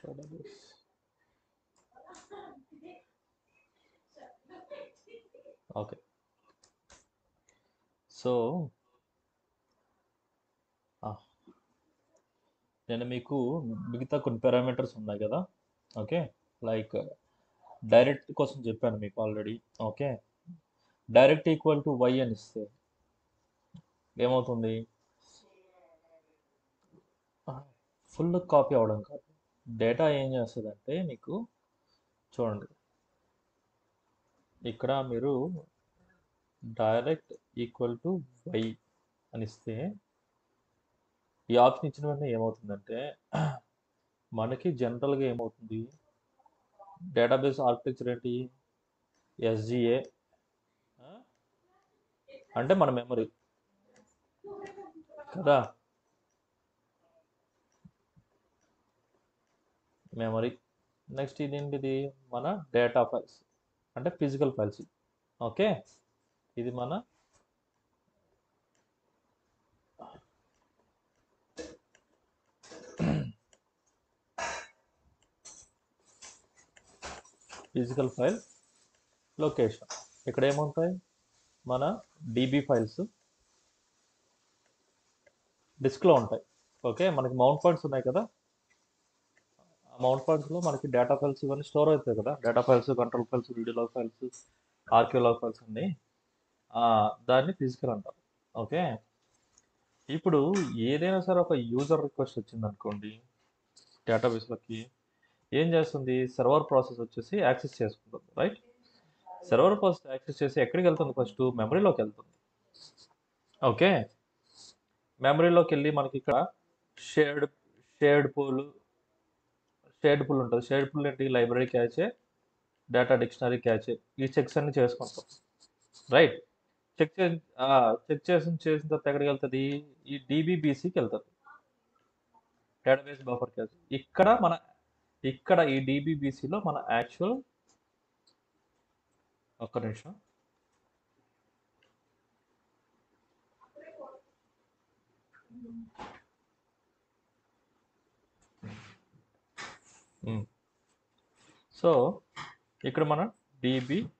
database. Okay, so నేను మీకు మిగతా కొన్ని పారామీటర్స్ ఉన్నాయి కదా. ఓకే, లైక్ డైరెక్ట్ కోసం చెప్పాను మీకు already. Okay, direct equal to Y అని ఇస్తే ఏమవుతుంది? ఫుల్ కాపీ అవడం కాదు, డేటా ఏం చేస్తుందంటే మీకు చూడండి, ఇక్కడ మీరు డైరెక్ట్ ఈక్వల్ టు వై అని ఇస్తే ఈ ఆప్షన్ ఇచ్చిన వెంటనే ఏమవుతుందంటే మనకి జనరల్గా ఏమవుతుంది, డేటాబేస్ ఆర్కిటెక్చర్ ఏంటి? ఎస్జిఏ అంటే మన మెమరీ కదా, మెమరీ. నెక్స్ట్ ఇదేంటిది? మన డేటా ఫైల్స్ అంటే ఫిజికల్ ఫైల్స్. ఓకే, ఇది మన ఫిజికల్ ఫైల్ లొకేషన్. ఇక్కడ ఏముంటాయి? మన డిబి ఫైల్స్ డిస్క్లో ఉంటాయి. ఓకే, మనకి మౌంట్ పాయింట్స్ ఉన్నాయి కదా, ఆ మౌంట్ పాయింట్స్లో మనకి డేటా ఫైల్స్ ఇవన్నీ స్టోర్ అవుతాయి కదా, data files, control files, video log files, ఆర్క్యూ లాగ్ ఫైల్స్ అన్నీ. దాన్ని ఫిజికల్ అంటారు. ఓకే, ఇప్పుడు ఏదైనా సరే ఒక యూజర్ రిక్వెస్ట్ వచ్చింది అనుకోండి, డేటాబేస్లోకి ఏం చేస్తుంది? సర్వర్ ప్రాసెస్ వచ్చేసి యాక్సెస్ చేసుకుంటుంది, రైట్? సర్వర్ ప్రాసెస్ యాక్సెస్ చేసి ఎక్కడికి వెళ్తుంది? ఫస్ట్ మెమరీలోకి వెళ్తుంది. ఓకే, మెమరీలోకి వెళ్ళి మనకి ఇక్కడ shared shared pool shared pool ఉంటుంది. షేర్డ్ పూల్ ఏంటి? లైబ్రరీ క్యాచే, డేటా డిక్షనరీ క్యాచే, ఈ చెక్స్ అన్ని చేసుకుంటాం, రైట్? చెక్ చే చేసిన తర్వాత ఎక్కడికి వెళ్తుంది? ఈ డీబీబీసీకి వెళ్తుంది, డేటాబేస్ బఫర్ క్యాచ్. ఇక్కడ ఈ డీబీబీసీలో మన యాక్చువల్, ఒక్క నిమిషం, సో ఇక్కడ మన డీబీబీసీ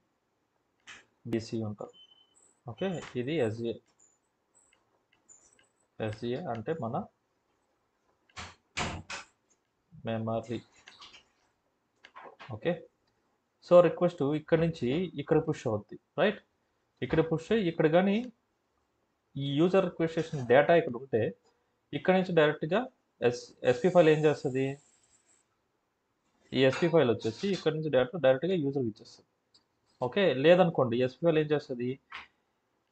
ఉంటుంది. ఓకే, ఇది ఎస్జిఏ అంటే మన మెమరీ. ఓకే, సో రిక్వెస్ట్ ఇక్కడ నుంచి ఇక్కడ పుష్ అవుద్ది, రైట్? ఇక్కడ పుష్ అయ్యి ఇక్కడ కానీ ఈ యూజర్ రిక్వెస్ట్ చేసిన డేటా ఇక్కడ ఉంటే ఇక్కడ నుంచి డైరెక్ట్గా ఎస్పీ ఫైల్ ఏం చేస్తుంది? ఈ ఎస్పీ ఫైల్ వచ్చేసి ఇక్కడ నుంచి డైరెక్ట్గా యూజర్కి ఇచ్చేస్తుంది. ఓకే, లేదనుకోండి, ఎస్పీ ఫైల్ ఏం చేస్తుంది?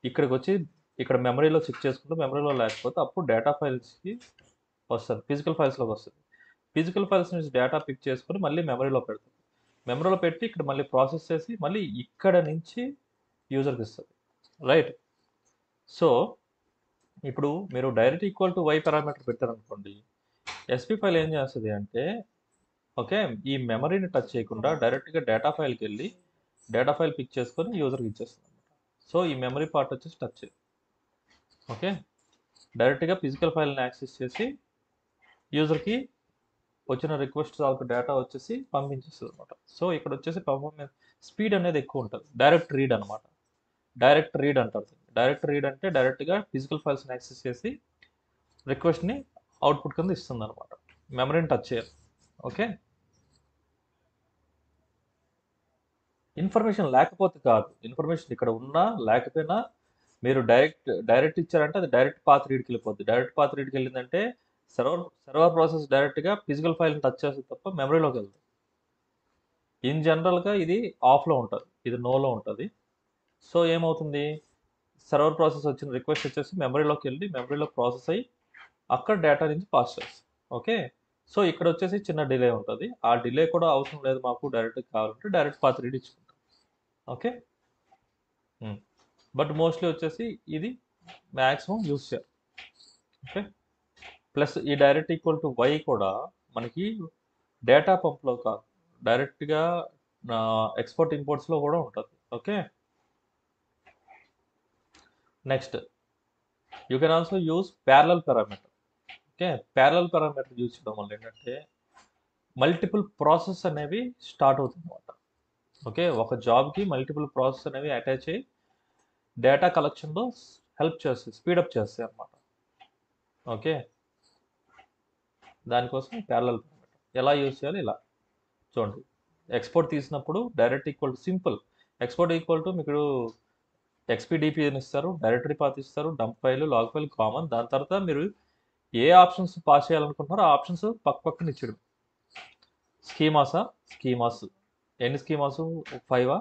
ఇక్కడికి వచ్చి ఇక్కడ మెమరీలో చెక్ చేసుకుంటూ మెమరీలో లేకపోతే అప్పుడు డేటా ఫైల్స్కి వస్తుంది, ఫిజికల్ ఫైల్స్లోకి వస్తుంది. ఫిజికల్ ఫైల్స్ నుంచి డేటా పిక్ చేసుకుని మళ్ళీ మెమరీలో పెడుతుంది. మెమరీలో పెట్టి ఇక్కడ మళ్ళీ ప్రాసెస్ చేసి మళ్ళీ ఇక్కడ నుంచి యూజర్కి ఇస్తుంది, రైట్? సో ఇప్పుడు మీరు direct equal to Y parameter పెట్టారనుకోండి, ఎస్పీ ఫైల్ ఏం చేస్తుంది అంటే, ఓకే, ఈ మెమరీని టచ్ చేయకుండా డైరెక్ట్గా డేటా ఫైల్కి వెళ్ళి డేటా ఫైల్ పిక్ చేసుకొని యూజర్కి ఇచ్చేస్తుంది అనమాట. సో ఈ మెమరీ పార్ట్ వచ్చేసి టచ్ చేయదు. ఓకే, డైరెక్ట్గా ఫిజికల్ ఫైల్ని యాక్సెస్ చేసి యూజర్కి వచ్చిన రిక్వెస్ట్ తాలూకు డేటా వచ్చేసి పంపించేస్తుంది అనమాట. సో ఇక్కడ వచ్చేసి పర్ఫార్మెన్స్ స్పీడ్ అనేది ఎక్కువ ఉంటుంది. డైరెక్ట్ రీడ్ అనమాట, డైరెక్ట్ రీడ్ అంటారు. డైరెక్ట్ రీడ్ అంటే డైరెక్ట్గా ఫిజికల్ ఫైల్స్ని యాక్సెస్ చేసి రిక్వెస్ట్ని అవుట్పుట్ కింద ఇస్తుంది అనమాట, మెమరీని టచ్ చేయాలి. ఓకే, ఇన్ఫర్మేషన్ లేకపోతే కాదు, ఇన్ఫర్మేషన్ ఇక్కడ ఉన్నా లేకపోయినా మీరు డైరెక్ట్ ఇచ్చారంటే అది డైరెక్ట్ పాత్ రీడ్కి వెళ్ళిపోద్ది. డైరెక్ట్ పాత్ రీడ్కి వెళ్ళిందంటే సర్వర్ ప్రాసెస్ డైరెక్ట్గా ఫిజికల్ ఫైల్ని టచ్ చేస్తుంది తప్ప మెమరీలోకి వెళ్తుంది. ఇన్ జనరల్గా ఇది ఆఫ్లో ఉంటుంది, ఇది నోలో ఉంటుంది. సో ఏమవుతుంది? సర్వర్ ప్రాసెస్ వచ్చిన రిక్వెస్ట్ వచ్చేసి మెమరీలోకి వెళ్ళి మెమరీలో ప్రాసెస్ అయ్యి అక్కడ డేటా నుంచి పాస్ చేస్తుంది. ఓకే, సో ఇక్కడ వచ్చేసి చిన్న డిలే ఉంటుంది. ఆ డిలే కూడా అవసరం లేదు మాకు, డైరెక్ట్ కావాలంటే డైరెక్ట్ పాత్ రీడ్ ఇచ్చుకుంటాం. ఓకే, బట్ మోస్ట్లీ వచ్చేసి ఇది మ్యాక్సిమం యూస్ చేయాలి. ఓకే, ప్లస్ ఈ డైరెక్ట్ ఈక్వల్ టు వై కూడా మనకి డేటా పంప్లో కాదు, డైరెక్ట్గా ఎక్స్పోర్ట్ ఇంపోర్ట్స్లో కూడా ఉంటుంది. Okay, next you can also use parallel parameter. Okay, parallel parameter use చేయడం వల్ల ఏంటంటే మల్టిపుల్ ప్రాసెస్ అనేవి స్టార్ట్ అవుతుంది అనమాట. ఓకే, ఒక జాబ్కి మల్టిపుల్ ప్రాసెస్ అనేవి అటాచ్ అయ్యి డేటా కలెక్షన్లో హెల్ప్ చేస్తాయి, స్పీడప్ చేస్తాయి అనమాట. ఓకే, దానికోసం ప్యారలల్ ఎలా యూజ్ చేయాలి, ఇలా చూడండి. ఎక్స్పోర్ట్ తీసినప్పుడు direct equal to simple. Export equal to మీకు ఎక్స్పీడిపి అని ఇస్తారు, డైరెక్టరీ పాత్ ఇస్తారు, dump file, log file common. దాని తర్వాత మీరు ఏ ఆప్షన్స్ పాస్ చేయాలనుకుంటున్నారో ఆ ఆప్షన్స్ పక్క పక్కన ఇచ్చాడు. స్కీమాస్ ఎన్ని స్కీమాస్, 5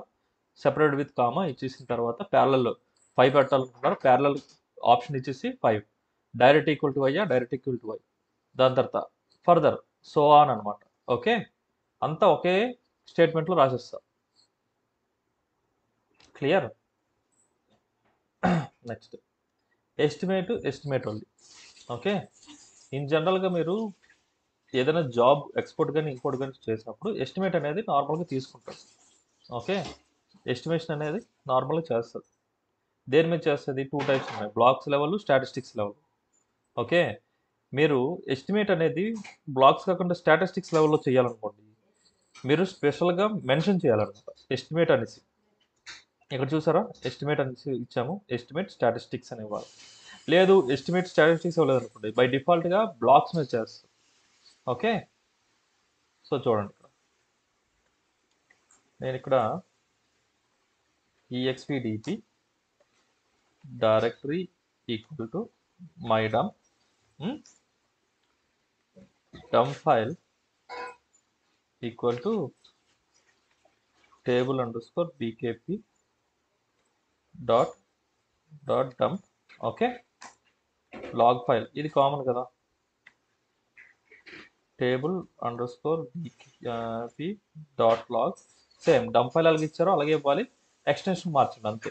సెపరేట్ విత్ కామా ఇచ్చేసిన తర్వాత ప్యారలల్ 5 పెట్టాలనుకుంటారు, ప్యారలల్ ఆప్షన్ ఇచ్చేసి 5, డైరెక్ట్ ఈక్వల్ టు అయ్యా, డైరెక్ట్ ఈక్వల్ టు వై, దాని తర్వాత ఫర్దర్ సో ఆన్ అనమాట. ఓకే, అంతా ఒకే స్టేట్మెంట్లో రాసేస్తా. Clear? Next estimate only. Okay, in జనరల్గా మీరు ఏదైనా జాబ్ ఎక్స్పోర్ట్ కానీ ఇంపోర్ట్ కానీ చేసినప్పుడు ఎస్టిమేట్ అనేది నార్మల్గా తీసుకుంటారు. ఓకే, ఎస్టిమేషన్ అనేది నార్మల్గా చేస్తుంది. దేని మీద చేస్తుంది? 2 టైప్స్ ఉన్నాయి, blocks level, statistics level. Okay, మీరు ఎస్టిమేట్ అనేది బ్లాక్స్ కాకుండా స్టాటిస్టిక్స్ లెవెల్లో చేయాలనుకోండి, మీరు స్పెషల్గా మెన్షన్ చేయాలన్నమాట ఎస్టిమేట్ అనేసి. ఇక్కడ చూసారా, ఎస్టిమేట్ అనేసి ఇచ్చాము, ఎస్టిమేట్ స్టాటిస్టిక్స్ అనేవాళ్ళు. లేదు ఎస్టిమేట్ స్టాటిస్టిక్స్ ఇవ్వలేదనుకోండి, బై డిఫాల్ట్గా బ్లాక్స్ మీద చేస్తారు. ఓకే, సో చూడండి, నేను ఇక్కడ expdp directory equal to my dump file equal to table underscore bkp dot dump. Okay, log file ఇది కామన్ కదా, table underscore bkp dot log. Same dump file అలాగే ఇచ్చారో అలాగే ఇవ్వాలి, ఎక్స్టెన్షన్ మార్చండి అంతే.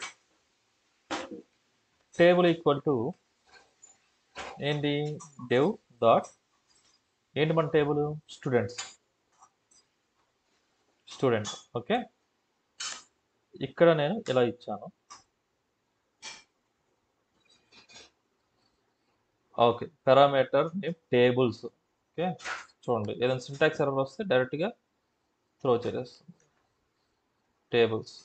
టేబుల్ ఈక్వల్ టు ఏంటి, dev డాట్ ఏంటి మన టేబుల్, స్టూడెంట్. ఓకే, ఇక్కడ నేను ఇలా ఇచ్చాను. Okay, parameter name tables. Okay, చూడండి ఏదైనా సింటాక్స్ ఎర్రర్ వస్తే డైరెక్ట్గా త్రో చేసేస్తుంది. Tables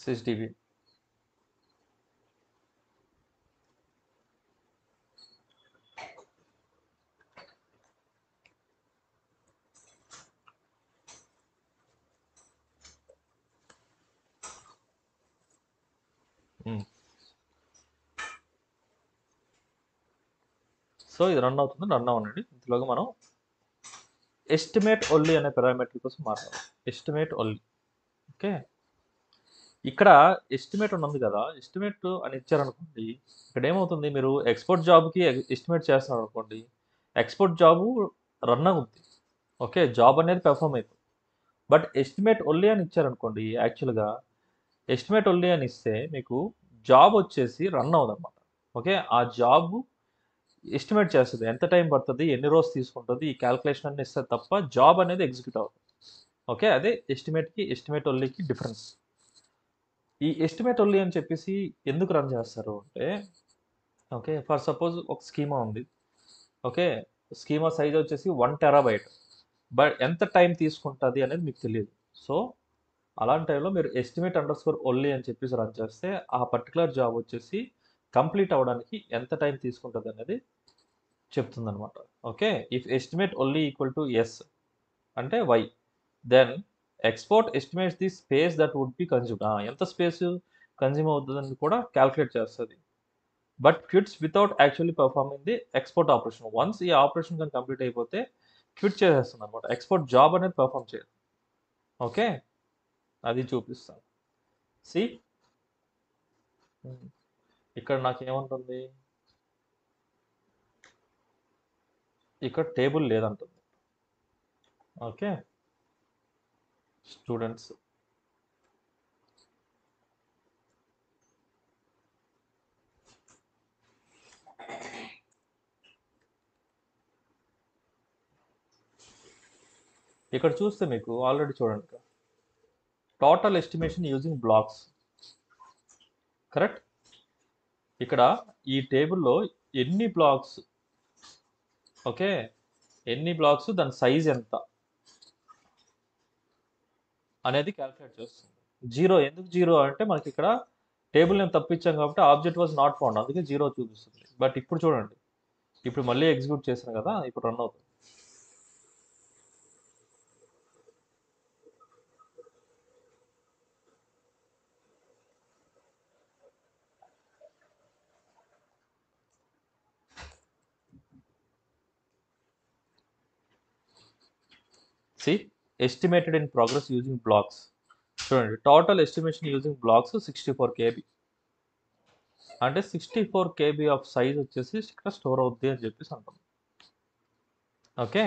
sysdb. సో ఇది రన్ అవుతుంది, రన్ అవ్వండి. ఇందులోగా మనం ఎస్టిమేట్ ఓన్లీ అనే పారామీటర్ కోసం మాట్లాడాలి. Estimate only. ఓకే, ఇక్కడ ఎస్టిమేట్ ఉన్నది కదా, ఎస్టిమేట్ అని ఇచ్చారనుకోండి, ఇక్కడ ఏమవుతుంది, మీరు ఎక్స్పోర్ట్ జాబ్కి ఎస్టిమేట్ చేస్తున్నారు అనుకోండి, ఎక్స్పోర్ట్ జాబు రన్ అవుతుంది. ఓకే, జాబ్ అనేది పెర్ఫామ్ అవుతుంది. బట్ ఎస్టిమేట్ ఓన్లీ అని ఇచ్చారనుకోండి, యాక్చువల్గా ఎస్టిమేట్ ఓన్లీ అని ఇస్తే మీకు జాబ్ వచ్చేసి రన్ అవ్వదు అనమాట. ఓకే, ఆ జాబ్ ఎస్టిమేట్ చేస్తుంది, ఎంత టైం పడుతుంది, ఎన్ని రోజు తీసుకుంటుంది, ఈ క్యాల్కులేషన్ అన్ని ఇస్తుంది తప్ప జాబ్ అనేది ఎగ్జిక్యూట్ అవుతుంది. ఓకే, అదే ఎస్టిమేట్కి ఎస్టిమేట్ ఓన్లీకి డిఫరెన్స్. ఈ ఎస్టిమేట్ ఓన్లీ అని చెప్పేసి ఎందుకు రన్ చేస్తారు అంటే, ఓకే, ఫర్ సపోజ్ ఒక స్కీమా ఉంది. ఓకే, స్కీమా సైజ్ వచ్చేసి 1 TB, బట్ ఎంత టైం తీసుకుంటుంది అనేది మీకు తెలియదు. సో అలాంటి టైంలో మీరు ఎస్టిమేట్ అండర్స్కోర్ ఓన్లీ అని చెప్పేసి రన్ చేస్తే ఆ పర్టికులర్ జాబ్ వచ్చేసి కంప్లీట్ అవ్వడానికి ఎంత టైం తీసుకుంటుంది అనేది చెప్తుందనమాట. Okay, if estimate only equal to yes అంటే Y, then export estimates the space that would be consume. ఎంత స్పేస్ కన్జ్యూమ్ అవుతుందని కూడా క్యాల్కులేట్ చేస్తుంది. But quits without actually performing the export operation. Once ఈ ఆపరేషన్ కానీ కంప్లీట్ అయిపోతే quit చేసేస్తుంది అనమాట, ఎక్స్పోర్ట్ జాబ్ అనేది పర్ఫామ్ చేయదు. ఓకే, అది చూపిస్తాను. సి ఇక్కడ నాకు ఏమంటుంది, ఇక్కడ టేబుల్ లేదంటుంది. ఓకే, స్టూడెంట్స్ ఇక్కడ చూస్తే మీకు ఆల్రెడీ చూడండి, total estimation using blocks. Correct. ఇక్కడ ఈ టేబుల్లో ఎన్ని బ్లాక్స్, ఓకే, ఎన్ని బ్లాక్స్, దాని సైజ్ ఎంత అనేది క్యాలిక్యులేట్ చేస్తుంది. జీరో ఎందుకు జీరో అంటే మనకి ఇక్కడ టేబుల్ నేను తప్పించాం కాబట్టి ఆబ్జెక్ట్ వాజ్ నాట్ ఫౌండ్, అందుకే జీరో చూపిస్తుంది. బట్ ఇప్పుడు చూడండి, ఇప్పుడు మళ్ళీ ఎగ్జిక్యూట్ చేసాను కదా, ఇప్పుడు రన్ అవుతుంది. See estimated in progress using blocks. చూడండి, total estimation using blocks 64 KB. అంటే 64 KB ఆఫ్ సైజ్ వచ్చేసి ఇక్కడ స్టోర్ అవుద్ది అని చెప్పేసి అంటాం. ఓకే.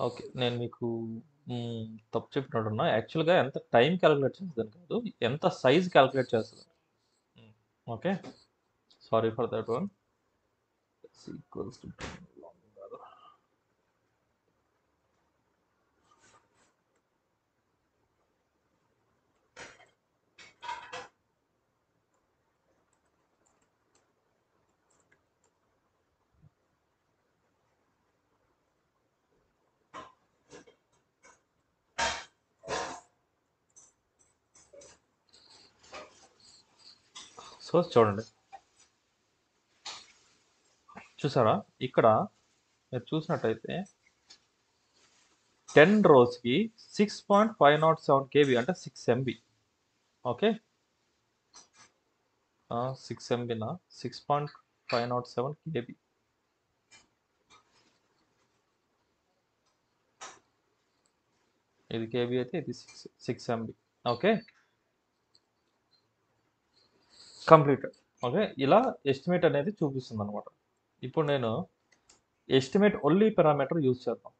ఓకే, నేను మీకు తప్పు చెప్పినట్టున్నా. యాక్చువల్గా ఎంత టైం క్యాలిక్యులేట్ చేస్తుంది కాదు, ఎంత సైజ్ క్యాలిక్యులేట్ చేస్తుంది. Okay, sorry for that one. Equals to కాదు. సో చూడండి, చూసారా ఇక్కడ మీరు చూసినట్టయితే 10 రోస్కి 6.507 KB అంటే 6 MB. Okay, 6 MBనా 6.507 KB. ఇది KB అయితే ఇది 6 MB. Okay, completed. ఓకే, ఇలా ఎస్టిమేట్ అనేది చూపిస్తుంది అనమాట. ఇప్పుడు నేను ఎస్టిమేట్ ఓన్లీ పారామీటర్ యూజ్ చేద్దాం.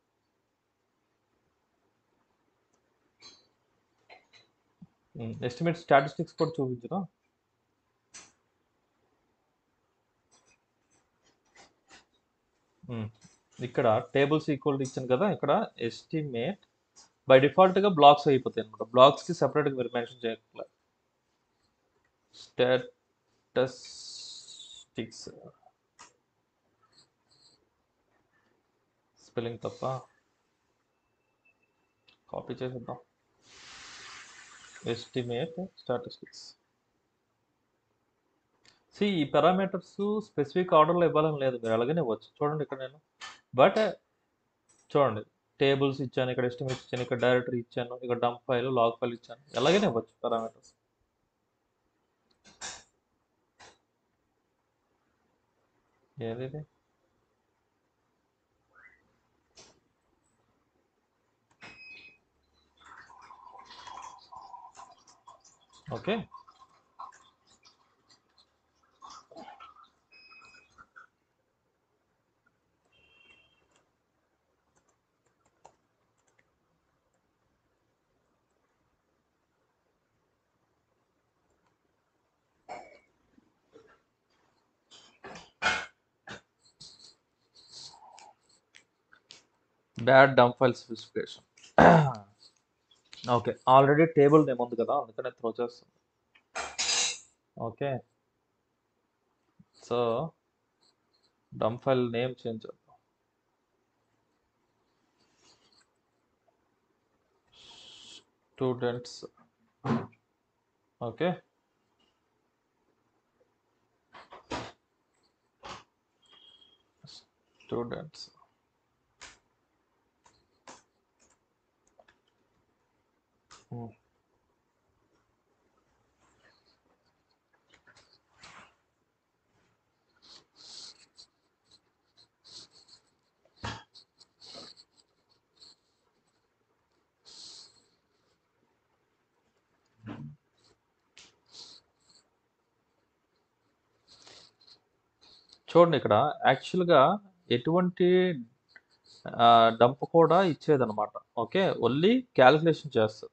ఎస్టిమేట్ స్టాటిస్టిక్స్ కూడా చూపించరా. ఇక్కడ టేబుల్స్ ఈక్వల్ ఇచ్చాను కదా, ఇక్కడ ఎస్టిమేట్ బై డిఫాల్ట్గా బ్లాక్స్ అయిపోతాయి అనమాట. బ్లాక్స్కి సెపరేట్గా మీరు మెన్షన్ చేయట్లేదు. స్టాటిస్టిక్స్ స్పెల్లింగ్ తప్ప, కాపీ చేసేద్దాం. Estimate statistics. సి ఈ పారామీటర్స్ స్పెసిఫిక్ ఆర్డర్లో ఇవ్వాలని లేదు, మీరు అలాగనే ఇవ్వచ్చు. చూడండి ఇక్కడ నేను, బట్ చూడండి, టేబుల్స్ ఇచ్చాను, ఇక్కడ ఎస్టిమేట్ ఇచ్చాను, ఇక్కడ డైరెక్టరీ ఇచ్చాను, ఇక్కడ డంప్ ఫైల్, లాగ్ ఫైల్ ఇచ్చాను, ఎలాగైనా ఇవ్వచ్చు పారామీటర్స్. ఏది okay. Bad dump file specification. Okay, already table name ఉంది కదా, అందుకనే త్రో చేస్తుంది. Okay, so dump file name change చేద్దాం. స్టూడెంట్స్. Okay, students. చూడండి, ఇక్కడ యాక్చువల్గా ఎటువంటి డంప్ కూడా ఇచ్చేదన్నమాట. ఓకే, ఓన్లీ క్యాలిక్యులేషన్ చేస్తుంది.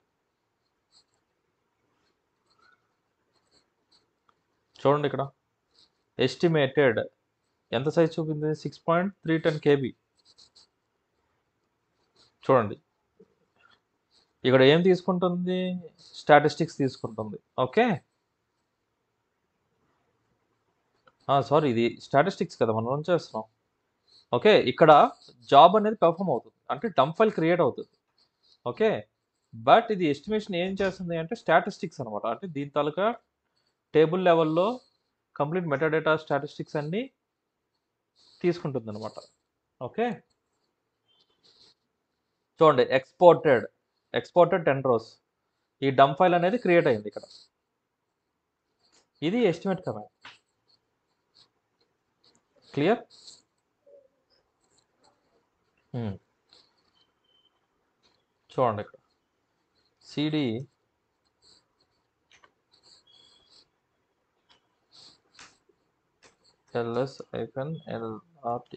చూడండి ఇక్కడ ఎస్టిమేటెడ్ ఎంత సైజ్ చూపింది, 6.310 KB. చూడండి ఇక్కడ ఏం తీసుకుంటుంది, స్టాటిస్టిక్స్ తీసుకుంటుంది. ఓకే, సారీ ఇది స్టాటిస్టిక్స్ కదా మనం రన్ చేస్తున్నాం. ఓకే, ఇక్కడ జాబ్ అనేది పెర్ఫామ్ అవుతుంది, అంటే డంప్ ఫైల్ క్రియేట్ అవుతుంది. ఓకే, బట్ ఇది ఎస్టిమేషన్ ఏం చేస్తుంది అంటే స్టాటిస్టిక్స్ అనమాట, అంటే దీని తాలూకా టేబుల్ లెవెల్లో కంప్లీట్ మెటాడేటా స్టాటిస్టిక్స్ అన్ని తీసుకుంటుంది అనమాట. ఓకే, చూడండి ఎక్స్పోర్టెడ్ 10 rows, ఈ డంప్ ఫైల్ అనేది క్రియేట్ అయింది ఇక్కడ. ఇది ఎస్టిమేట్ కమాండ్. క్లియర్? చూడండి ఇక్కడ సిడి ls-lrt.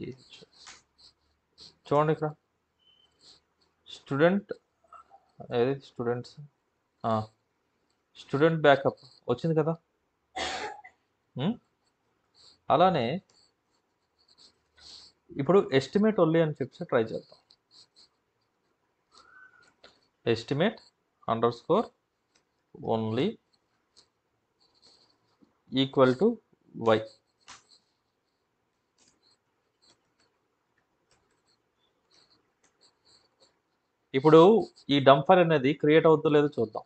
చూడండి ఇక్కడ స్టూడెంట్ ఏది స్టూడెంట్ బ్యాకప్ వచ్చింది కదా. అలానే ఇప్పుడు ఎస్టిమేట్ ఓన్లీ అని చెప్పి ట్రై చేద్దాం. Estimate underscore only equal to y. ఇప్పుడు ఈ డంప్ ఫైల్ అనేది క్రియేట్ అవుతుందో లేదో చూద్దాం.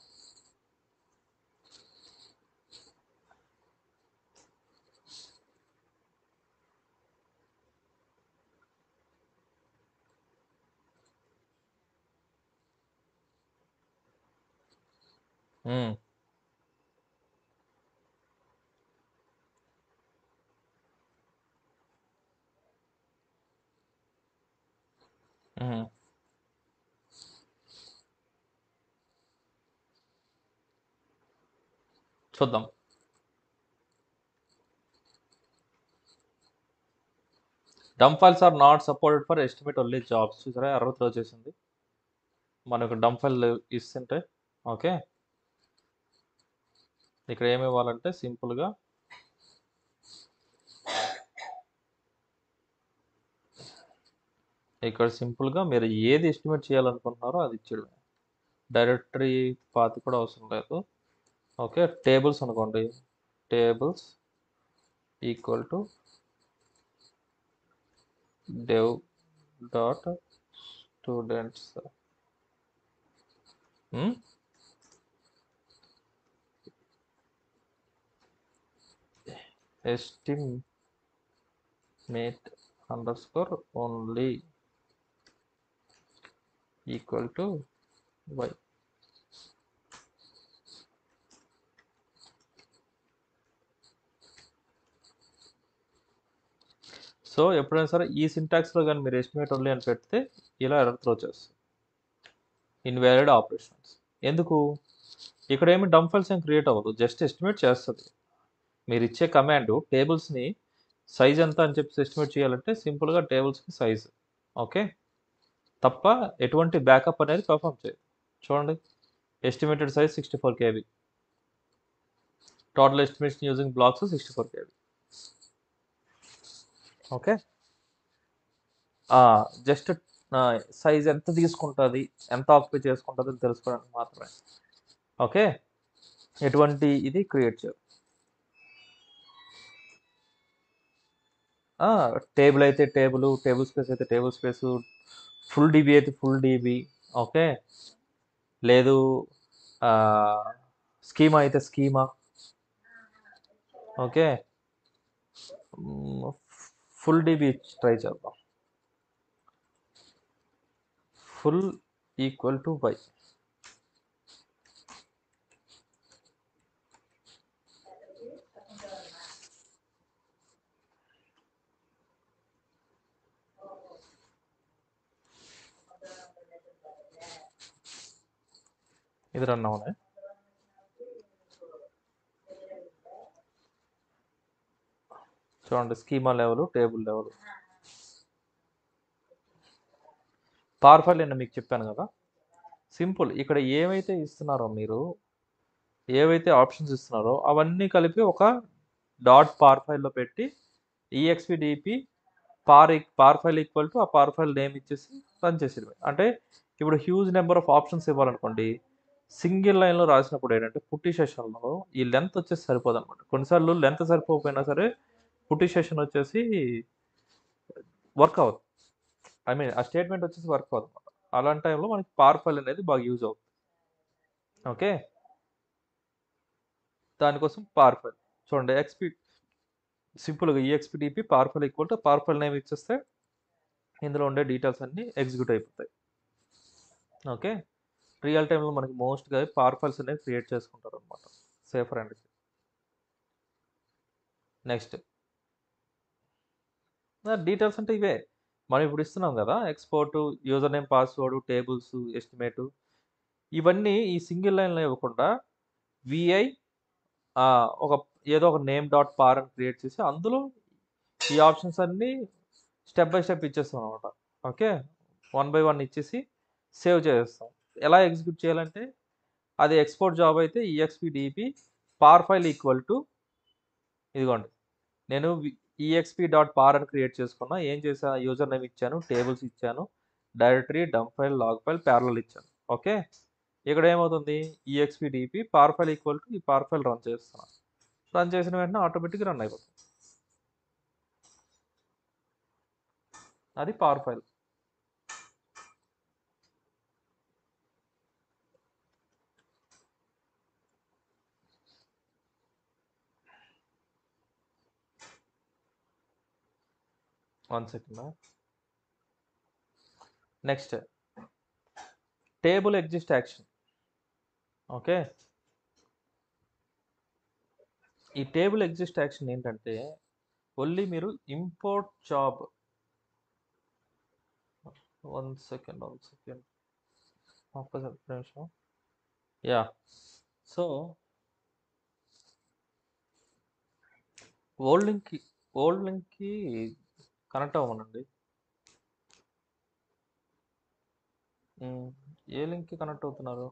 చూద్దాం. Dump files are not supported for estimate only jobs. చూసారా ఎర్రర్ త్రో చేసింది మనకు డంప్ ఫైల్ ఇస్తుంటే. ఓకే, ఇక్కడ ఏమి ఇవ్వాలంటే సింపుల్గా ఇక్కడ సింపుల్గా మీరు ఏది ఎస్టిమేట్ చేయాలనుకుంటున్నారో అది ఇచ్చేయడం. డైరెక్టరీ పాత్ కూడా అవసరం లేదు. ఓకే, టేబుల్స్ అనుకోండి, tables equal to dev dot students. Estimate underscore only equal to y. So ఎప్పుడైనా సరే ఈ సింటాక్స్లో కానీ మీరు ఎస్టిమేట్ ఓన్లీ అని పెడితే ఇలా ఎర్రర్ త్రో చేస్తుంది, ఇన్వాలిడ్ ఆపరేషన్స్. ఎందుకు? ఇక్కడ ఏమి డంప్ ఫైల్స్ ఏం క్రియేట్ అవ్వదు, జస్ట్ ఎస్టిమేట్ చేస్తుంది. మీరు ఇచ్చే కమాండ్ టేబుల్స్ని సైజ్ ఎంత అని చెప్పి ఎస్టిమేట్ చేయాలంటే సింపుల్గా టేబుల్స్కి సైజ్. ఓకే, తప్ప ఎటువంటి బ్యాకప్ అనేది పర్ఫామ్ చేయదు. చూడండి estimated size 64 KB, total estimation using blocks 64 KB. Okay, just size ఎంత తీసుకుంటుంది, ఎంత ఆక్యుపై చేసుకుంటుంది అని తెలుసుకోవడానికి మాత్రమే. ఓకే, ఎటువంటి ఇది క్రియేట్ చేయదు. టేబుల్ అయితే టేబుల్ స్పేస్ అయితే టేబుల్ స్పేస్, ఫుల్ DB అయితే ఫుల్ DB. ఓకే, లేదు స్కీమా అయితే schema. Okay, full DB try చేద్దాం. Full equal to y. ఇది రన్ అవునే. చూడండి schema level, table level. Power file నేను మీకు చెప్పాను కదా, సింపుల్. ఇక్కడ ఏవైతే ఇస్తున్నారో మీరు, ఏవైతే ఆప్షన్స్ ఇస్తున్నారో అవన్నీ కలిపి ఒక డాట్ పవర్ ఫైల్లో పెట్టి EXPDP par file equal to ఆ పవర్ ఫైల్ నేమ్ ఇచ్చేసి రన్ చేసేది. అంటే ఇప్పుడు హ్యూజ్ నెంబర్ ఆఫ్ ఆప్షన్స్ ఇవ్వాలనుకోండి, సింగిల్ లైన్లో రాసినప్పుడు ఏంటంటే పుట్టి సెషన్లో ఈ లెంత్ వచ్చేసి సరిపోదు అనమాట. కొన్నిసార్లు లెంత్ సరిపోకపోయినా సరే పుట్టి సెషన్ వచ్చేసి వర్క్ అవ్వదు. ఐ మీన్ ఆ స్టేట్మెంట్ వచ్చేసి వర్క్ అవ్వదు అనమాట. అలాంటి టైంలో మనకి పవర్ ఫైల్ అనేది బాగా యూజ్ అవుతుంది. ఓకే, దానికోసం పవర్ ఫైల్ చూడండి. సింపుల్గా EXPDP power file equal to power file name ఇచ్చేస్తే ఇందులో ఉండే డీటెయిల్స్ అన్నీ ఎగ్జిక్యూట్ అయిపోతాయి. ఓకే, రియల్ టైంలో మనకి మోస్ట్గా పవర్ ఫైల్స్ అనేవి క్రియేట్ చేసుకుంటారు అనమాట, సేఫర్ అండ్. నెక్స్ట్ డీటెయిల్స్ అంటే ఇవే మనం ఇప్పుడు ఇస్తున్నాం కదా, export, user name, password, tables, estimate, ఇవన్నీ ఈ సింగిల్ లైన్లో ఇవ్వకుండా విఐ ఒక ఏదో ఒక నేమ్ డాట్ పార్ అని క్రియేట్ చేసి అందులో ఈ ఆప్షన్స్ అన్నీ స్టెప్ బై స్టెప్ ఇచ్చేస్తాం అనమాట. ఓకే, 1 by 1 ఇచ్చేసి సేవ్ చేసేస్తాం. ఎలా ఎగ్జిక్యూట్ చేయాలంటే అది ఎక్స్పోర్ట్ జాబ్ అయితే ఈఎక్స్పిడిపి పార్ ఫైల్ ఈక్వల్ టు ఇదిగోండి, నేను ఈఎక్స్పి డాట్ పార్ అని క్రియేట్ చేసుకున్నా. ఏం చేసా, యూజర్ నేమ్ ఇచ్చాను, టేబుల్స్ ఇచ్చాను, directory, dump file, log file, parallel ఇచ్చాను. ఓకే, ఇక్కడ ఏమవుతుంది, ఈఎక్స్పిడిపి పార్ ఫైల్ ఈక్వల్ టు ఈ పార్ ఫైల్ రన్ చేస్తున్నాను. రన్ చేసిన వెంటనే ఆటోమేటిక్గా రన్ అయిపోతుంది. అది power file. One second. Next table exist action. Okay, ఈ టేబుల్ ఎగ్జిస్ట్ యాక్షన్ ఏంటంటే ఓన్లీ మీరు ఇంపోర్ట్ జాబ్. వన్ సెకండ్ ఒక్కసారి నిమిషం. యా, సో ఓల్డ్ లింక్కి కనెక్ట్ అవ్వమనండి. ఏ లింక్కి కనెక్ట్ అవుతున్నారు?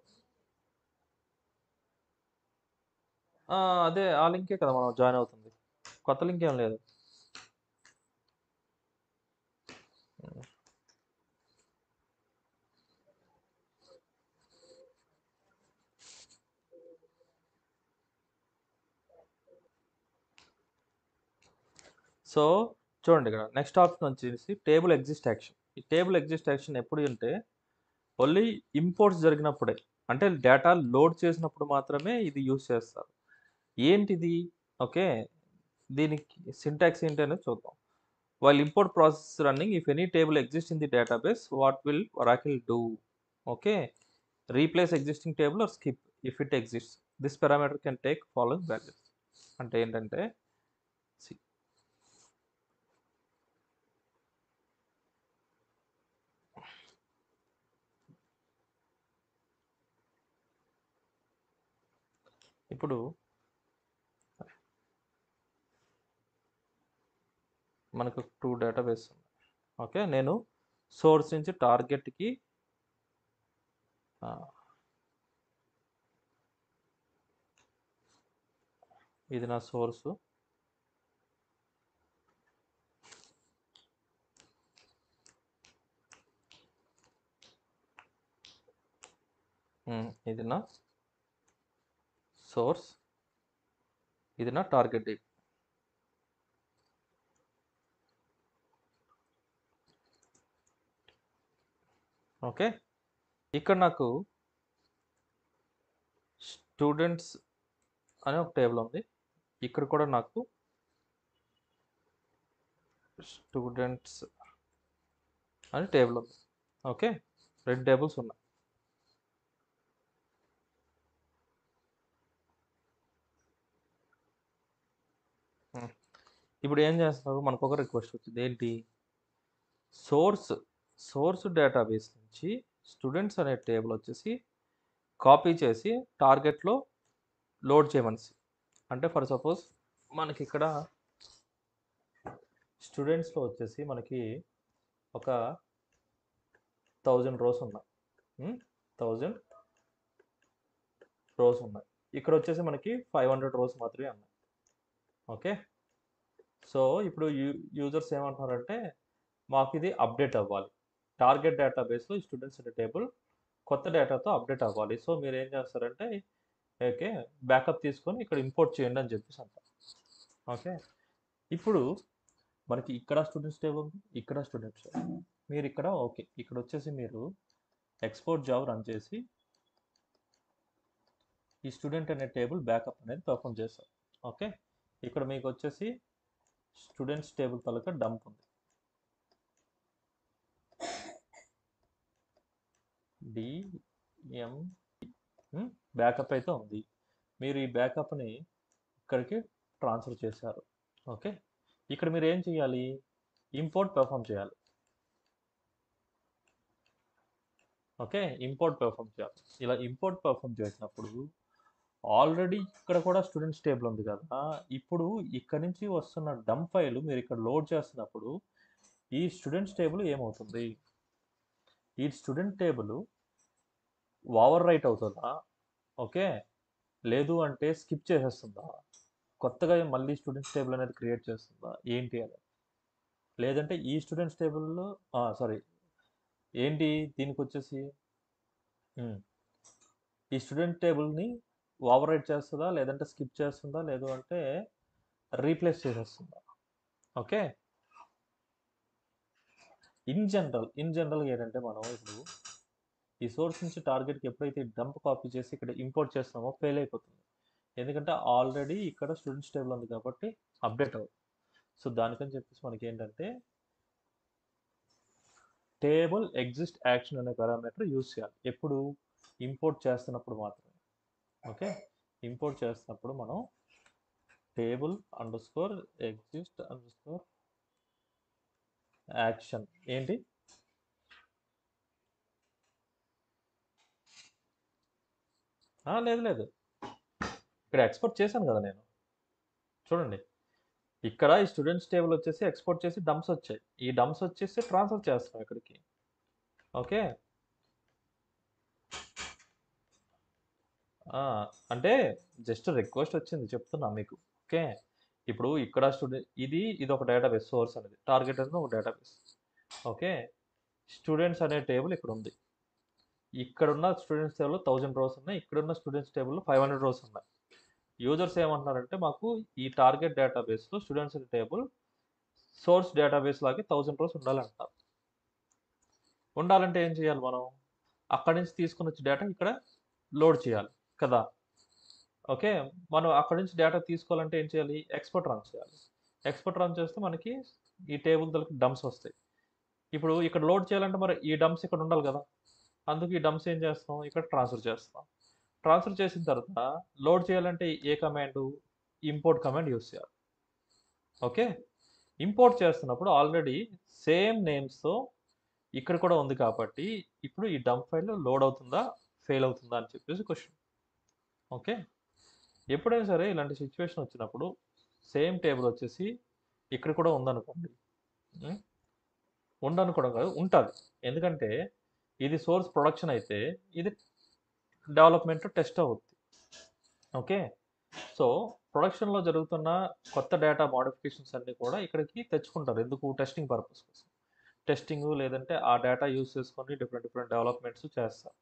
అదే ఆ లింకే కదా మనం జాయిన్ అవుతుంది, కొత్త లింక్ ఏం లేదు. సో చూడండి, ఇక్కడ నెక్స్ట్ ఆప్షన్ వచ్చేసి టేబుల్ ఎగ్జిస్ట్ యాక్షన్. ఈ టేబుల్ ఎగ్జిస్ట్ యాక్షన్ ఎప్పుడు అంటే ఓన్లీ ఇంపోర్ట్స్ జరిగినప్పుడే, అంటే డేటా లోడ్ చేసినప్పుడు మాత్రమే ఇది యూస్ చేస్తారు. ఏంటిది? ఓకే, దీనికి సింటాక్స్ ఏంటి అనేది చూద్దాం. While import process running, if any table exist in the database, what will Oracle do? Okay, replace existing table or skip if it exist. This parameter can take following values. అంటే ఏంటంటే ఇప్పుడు మనకు 2 database ఉన్నాయి. Okay, నేను source నుంచి టార్గెట్కి ఇది నా source, ఇది నా సోర్స్, ఇది నా టార్గెట్ డేట్. ఓకే, ఇక్కడ నాకు స్టూడెంట్స్ అనే ఒక టేబుల్ ఉంది. ఇక్కడ కూడా నాకు స్టూడెంట్స్ అని టేబుల్ ఉంది. ఓకే, 2 టేబుల్స్ ఉన్నాయి. ఇప్పుడు ఏం చేస్తారు, మనకు ఒక రిక్వెస్ట్ వచ్చింది. ఏంటి, సోర్స్ డేటాబేస్ నుంచి స్టూడెంట్స్ అనే టేబుల్ వచ్చేసి కాపీ చేసి టార్గెట్లో లోడ్ చేయమని. అంటే ఫర్ సపోజ్ మనకి ఇక్కడ స్టూడెంట్స్లో వచ్చేసి మనకి ఒక 1000 రోస్ ఉన్నాయి. 1000 రోస్ ఉన్నాయి. ఇక్కడ వచ్చేసి మనకి 500 రోస్ మాత్రమే ఉన్నాయి. ఓకే, సో ఇప్పుడు యూజర్స్ ఏమంటున్నారంటే మాకు ఇది అప్డేట్ అవ్వాలి. టార్గెట్ డేటాబేస్లో ఈ స్టూడెంట్స్ అనే టేబుల్ కొత్త డేటాతో అప్డేట్ అవ్వాలి. సో మీరు ఏం చేస్తారంటే ఓకే బ్యాకప్ తీసుకొని ఇక్కడ ఇంపోర్ట్ చేయండి అని చెప్పేసి అంటారు. ఓకే ఇప్పుడు మనకి ఇక్కడ స్టూడెంట్స్ టేబుల్ ఉంది, ఇక్కడ స్టూడెంట్స్ మీరు ఇక్కడ ఓకే ఇక్కడ వచ్చేసి మీరు ఎక్స్పోర్ట్ జాబ్ రన్ చేసి ఈ స్టూడెంట్ అనే టేబుల్ బ్యాకప్ అనేది పర్ఫామ్ చేస్తారు. ఓకే ఇక్కడ మీకు వచ్చేసి స్టూడెంట్స్ టేబుల్ తాలూకా డంప్ ఉంది, డిఎం బ్యాకప్ అయితే ఉంది. మీరు ఈ బ్యాకప్ని ఇక్కడికి ట్రాన్స్ఫర్ చేశారు. ఓకే ఇక్కడ మీరు ఏం చేయాలి, ఇంపోర్ట్ పెర్ఫామ్ చేయాలి. ఓకే ఇంపోర్ట్ పెర్ఫామ్ చేయాలి. ఇలా ఇంపోర్ట్ పెర్ఫామ్ చేసినప్పుడు ఆల్రెడీ ఇక్కడ కూడా స్టూడెంట్స్ టేబుల్ ఉంది కదా, ఇప్పుడు ఇక్కడ నుంచి వస్తున్న డంప్ ఫైల్ మీరు ఇక్కడ లోడ్ చేస్తున్నప్పుడు ఈ స్టూడెంట్స్ టేబుల్ ఏమవుతుంది, ఈ స్టూడెంట్ టేబుల్ ఓవర్ రైట్ అవుతుందా, ఓకే లేదు అంటే స్కిప్ చేసేస్తుందా, కొత్తగా మళ్ళీ స్టూడెంట్స్ టేబుల్ అనేది క్రియేట్ చేస్తుందా ఏంటి అని, లేదంటే ఈ స్టూడెంట్స్ టేబుల్లో సారీ ఏంటి దీనికి వచ్చేసి ఈ స్టూడెంట్ టేబుల్ని ఓవర్ రైట్ చేస్తుందా లేదంటే స్కిప్ చేస్తుందా లేదు అంటే రీప్లేస్ చేసేస్తుందా. ఓకే ఇన్ జనరల్ ఏంటంటే మనం ఇప్పుడు ఈ సోర్స్ నుంచి టార్గెట్కి ఎప్పుడైతే డంప్ కాపీ చేసి ఇక్కడ ఇంపోర్ట్ చేస్తామో ఫెయిల్ అయిపోతుంది, ఎందుకంటే ఆల్రెడీ ఇక్కడ స్టూడెంట్స్ టేబుల్ ఉంది కాబట్టి అప్డేట్ అవ్వదు. సో దానికని చెప్పేసి మనకి ఏంటంటే టేబుల్ ఎగ్జిస్ట్ యాక్షన్ అనే పారామీటర్ యూజ్ చేయాలి ఎప్పుడు ఇంపోర్ట్ చేస్తున్నప్పుడు మాత్రమే. ఓకే ఇంపోర్ట్ చేస్తున్నప్పుడు మనం table underscore exist underscore action ఏంటి లేదు ఇక్కడ ఎక్స్పోర్ట్ చేశాను కదా నేను, చూడండి ఇక్కడ ఈ స్టూడెంట్స్ టేబుల్ వచ్చేసి ఎక్స్పోర్ట్ చేసి డంప్స్ వచ్చాయి, ఈ డంప్స్ వచ్చేసి ట్రాన్స్ఫర్ చేస్తాం ఇక్కడికి. ఓకే అంటే జస్ట్ రిక్వెస్ట్ వచ్చింది చెప్తున్నా మీకు. ఓకే ఇప్పుడు ఇక్కడ ఇది ఒక డేటాబేస్ సోర్స్ అనేది, టార్గెట్ అనేది ఒక డేటాబేస్. ఓకే స్టూడెంట్స్ అనే టేబుల్ ఇక్కడ ఉంది, ఇక్కడ ఉన్న స్టూడెంట్స్ టేబుల్ 1000 రోస్ ఉన్నాయి, ఇక్కడ ఉన్న స్టూడెంట్స్ టేబుల్ 500 రోస్ ఉన్నాయి. యూజర్స్ ఏమంటున్నారంటే మాకు ఈ టార్గెట్ డేటాబేస్లో స్టూడెంట్స్ అనే టేబుల్ సోర్స్ డేటాబేస్ లాగే 1000 రోస్ ఉండాలంటారు. ఉండాలంటే ఏం చేయాలి, మనం అక్కడి నుంచి తీసుకుని వచ్చి డేటా ఇక్కడ లోడ్ చేయాలి కదా. ఓకే మనం అక్కడి నుంచి డేటా తీసుకోవాలంటే ఏం చేయాలి, ఎక్స్పోర్ట్ రన్ చేయాలి. ఎక్స్పోర్ట్ రన్ చేస్తే మనకి ఈ టేబుల్ తలకి డంప్స్ వస్తాయి. ఇప్పుడు ఇక్కడ లోడ్ చేయాలంటే మరి ఈ డంప్స్ ఇక్కడ ఉండాలి కదా, అందుకు ఈ డంప్స్ ఏం చేస్తాం ఇక్కడ ట్రాన్స్ఫర్ చేస్తాం. ట్రాన్స్ఫర్ చేసిన తర్వాత లోడ్ చేయాలంటే ఏ కమాండ్, ఇంపోర్ట్ కమాండ్ యూస్ చేయాలి. ఓకే ఇంపోర్ట్ చేస్తున్నప్పుడు ఆల్రెడీ సేమ్ నేమ్స్తో ఇక్కడ కూడా ఉంది కాబట్టి ఇప్పుడు ఈ డంప్ ఫైల్ లోడ్ అవుతుందా ఫెయిల్ అవుతుందా అని చెప్పేసి క్వశ్చన్. ఓకే ఎప్పుడైనా సరే ఇలాంటి సిచ్యువేషన్ వచ్చినప్పుడు సేమ్ టేబుల్ వచ్చేసి ఇక్కడ కూడా ఉందనుకోండి, ఉండనుకోవడం కాదు ఉంటుంది, ఎందుకంటే ఇది సోర్స్ ప్రొడక్షన్ అయితే ఇది డెవలప్మెంట్ టెస్ట్ అవుతుంది. ఓకే సో ప్రొడక్షన్లో జరుగుతున్న కొత్త డేటా మోడిఫికేషన్స్ అన్నీ కూడా ఇక్కడికి తెచ్చుకుంటారు, ఎందుకు టెస్టింగ్ పర్పస్ కోసం, టెస్టింగ్ లేదంటే ఆ డేటా యూస్ చేసుకొని డిఫరెంట్ డెవలప్మెంట్స్ చేస్తారు.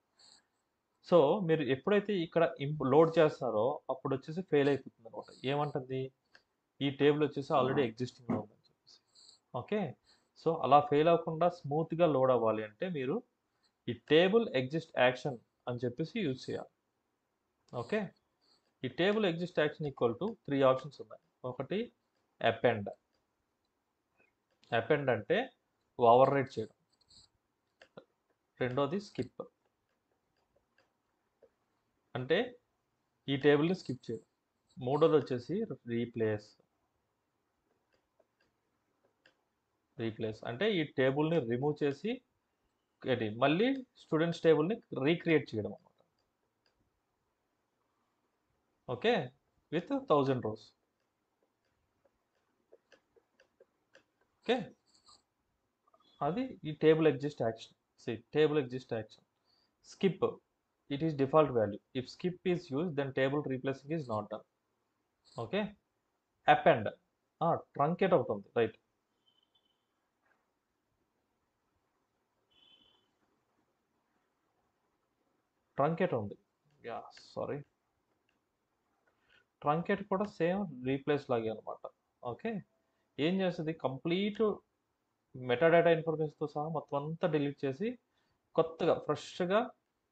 సో మీరు ఎప్పుడైతే ఇక్కడ లోడ్ చేస్తారో అప్పుడు వచ్చేసి ఫెయిల్ అయిపోతుంది అనమాట. ఏమంటుంది, ఈ టేబుల్ వచ్చేసి ఆల్రెడీ ఎగ్జిస్టింగ్లో ఉందని చెప్పేసి. ఓకే సో అలా ఫెయిల్ అవ్వకుండా స్మూత్గా లోడ్ అవ్వాలి అంటే మీరు ఈ టేబుల్ ఎగ్జిస్ట్ యాక్షన్ అని చెప్పేసి యూజ్ చేయాలి. ఓకే ఈ table exist action equal to 3 options ఉన్నాయి. ఒకటి అపెండ్, అపెండ్ అంటే ఓవర్ రైట్ చేయడం, రెండోది స్కిప్ అంటే ఈ టేబుల్ని స్కిప్ చేయడం, మూడోది వచ్చేసి రీప్లేస్ అంటే ఈ టేబుల్ని రిమూవ్ చేసి మళ్ళీ స్టూడెంట్స్ టేబుల్ని రీక్రియేట్ చేయడం అనమాట. Okay with 1000 rose. ఓకే అది ఈ table exist action. Table exist action. Skip it is default value, if skip is used then table replacing is not done. Okay append truncate అవుతుంది right. Truncate ఉంది. Yeah sorry, truncate కూడా same replace లాగే అనమాట. Okay, ఏం చేస్తుంది, complete metadata ఇన్ఫర్మేషన్తో సహా మొత్తం అంతా డిలీట్ చేసి కొత్తగా ఫ్రెష్గా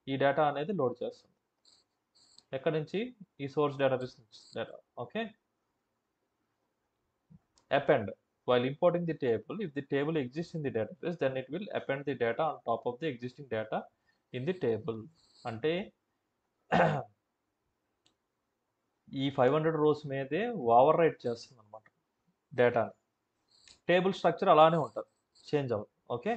ఈ డేటా అనేది లోడ్ చేస్తుంది. ఎక్కడి నుంచి, ఈ సోర్స్ డేటాబేస్ నుంచి data. Okay, append, while importing the table, if the table exists in the database, then it will append the data on top of the existing data in the table. అంటే ఈ 500 rose మీదే over right చేస్తుంది అనమాట డేటాని. Table structure అలానే ఉంటుంది, change అవ్వదు. Okay,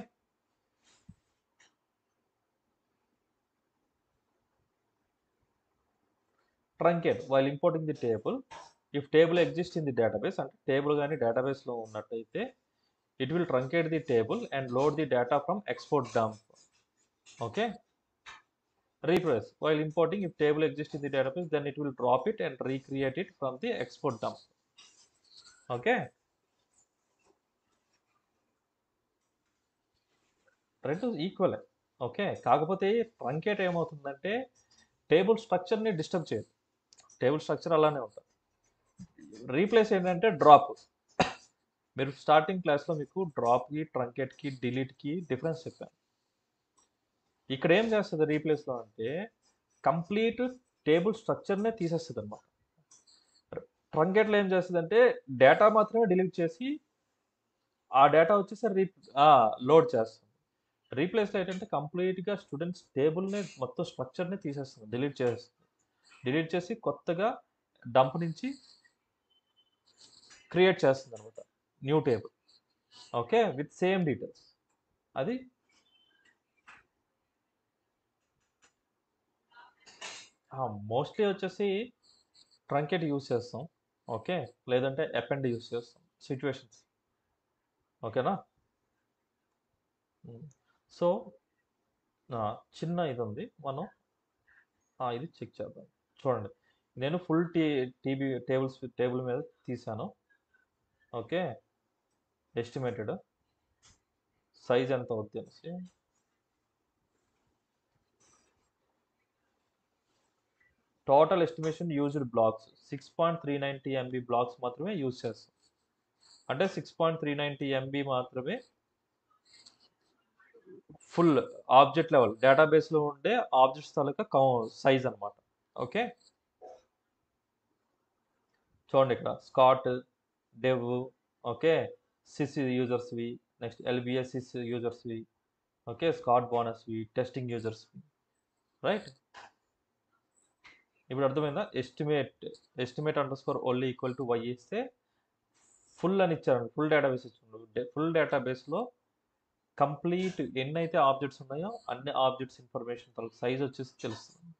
truncate while importing the table, if table exist in the database, అంటే టేబుల్ కానీ డేటాబేస్లో ఉన్నట్టయితే it will truncate the table and load the data from export dump. Okay, refresh, while importing, if table exists in the database, then it will drop it and recreate it from the export dump. Okay, రెండు equal. Okay, కాకపోతే truncate ఏమవుతుందంటే table స్ట్రక్చర్ని disturb చేయదు, table structure అలానే ఉంటుంది. Replace ఏంటంటే drop. మీరు starting క్లాస్లో మీకు డ్రాప్కి, ట్రంకేట్కి, డిలీట్కి డిఫరెన్స్ చెప్పాను. ఇక్కడ ఏం చేస్తుంది రీప్లేస్లో అంటే కంప్లీట్ టేబుల్ స్ట్రక్చర్నే తీసేస్తుంది అనమాట. ట్రంకేట్లో ఏం చేస్తుంది అంటే డేటా మాత్రమే డిలీట్ చేసి ఆ డేటా వచ్చేసి లోడ్ చేస్తుంది. రీప్లేస్లో ఏంటంటే కంప్లీట్గా స్టూడెంట్స్ టేబుల్ని మొత్తం స్ట్రక్చర్ని తీసేస్తుంది, డిలీట్ చేస్తుంది. డిలీట్ చేసి కొత్తగా డంప్ నుంచి క్రియేట్ చేస్తుంది అనమాట new table. Okay, with same details. అది మోస్ట్లీ వచ్చేసి ట్రంకేట్ యూస్ చేస్తాం. ఓకే, లేదంటే అపెండ్ యూస్ చేస్తాం సిచ్యువేషన్స్. ఓకేనా. సో చిన్న ఇది ఉంది, మనం ఇది చెక్ చేద్దాం. చూడండి, నేను ఫుల్ టేబుల్ మీద తీసాను. ఓకే, ఎస్టిమేటెడ్ సైజ్ ఎంత అవుతుంది అనేసి. Total estimation used blocks 6.390 MB blocks మాత్రమే యూజ్ చేస్తాం. అంటే 6.390 MB మాత్రమే ఫుల్ ఆబ్జెక్ట్ లెవెల్ డేటాబేస్లో ఉండే ఆబ్జెక్ట్స్ తాలూకా సైజ్ అనమాట. ఓకే, చూడండి ఇక్కడ స్కాట్, డెవ్, ఓకే, సిస్ యూజర్స్వి, నెక్స్ట్ ఎల్బిఎస్ సిస్ యూజర్స్వి, ఓకే, స్కాట్ బోనస్వి, టెస్టింగ్ యూజర్స్వి. రైట్, ఇప్పుడు అర్థమైందా. Estimate underscore only equal to Y ఇస్తే ఫుల్ అని ఇచ్చారు, ఫుల్ డేటాబేస్ ఇచ్చిండు. ఫుల్ డేటాబేస్లో కంప్లీట్ ఎన్నైతే ఆబ్జెక్ట్స్ ఉన్నాయో అన్ని ఆబ్జెక్ట్స్ ఇన్ఫర్మేషన్ తల సైజ్ వచ్చేసి తెలుస్తుంది.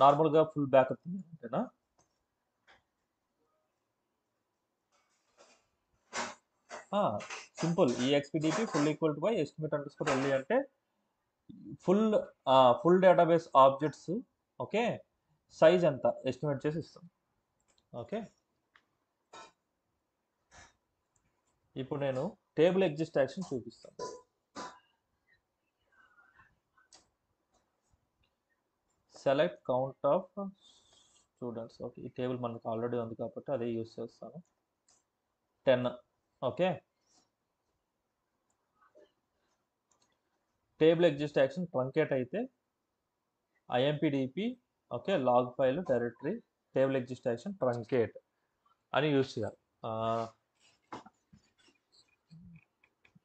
నార్మల్గా ఫుల్ బ్యాకప్ అంతేనా. సింపుల్, ఈ EXPDP full equal to Y estimate underscore LE అంటే full database objects, okay, size ఎంత ఎస్టిమేట్ చేసి ఇస్తాం. ఓకే, ఇప్పుడు నేను టేబుల్ ఎగ్జిస్ట్ యాక్షన్ చూపిస్తాను. Select count of students. Okay, ఈ టేబుల్ మనకు ఆల్రెడీ ఉంది కాబట్టి అదే యూస్ చేస్తాను. 10. Okay, table exist action truncate అయితే IMPDP, okay, log file directory table exist action truncate అని యూజ్ చేయాలి.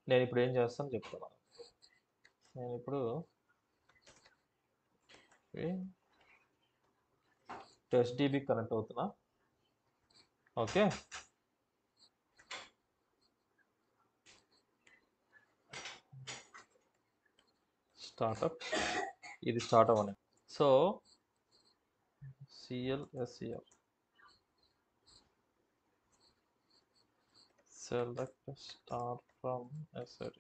నేను ఇప్పుడు ఏం చేస్తాను చెప్తున్నాను. నేను ఇప్పుడు టెస్ట్ డిబి కనెక్ట్ అవుతున్నా. ఓకే, స్టార్ట్అప్, ఇది స్టార్ట్ అవ్వని. So CLSER select start from SRE.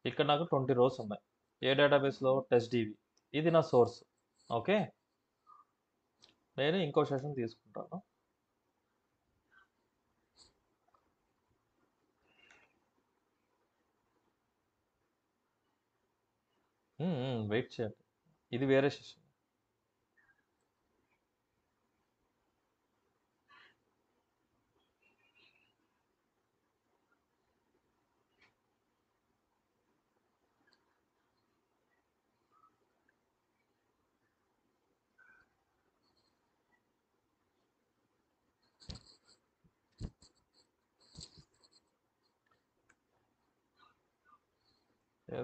ఇక్కడ నాకు 20 రోస్ ఉన్నాయి. ఏ డేటాబేస్లో, టెస్ట్ డిబి. ఇది నా సోర్స్. ఓకే, నేను ఇంకో సెషన్ తీసుకుంటాను. వెయిట్ చేయండి, ఇది వేరే session.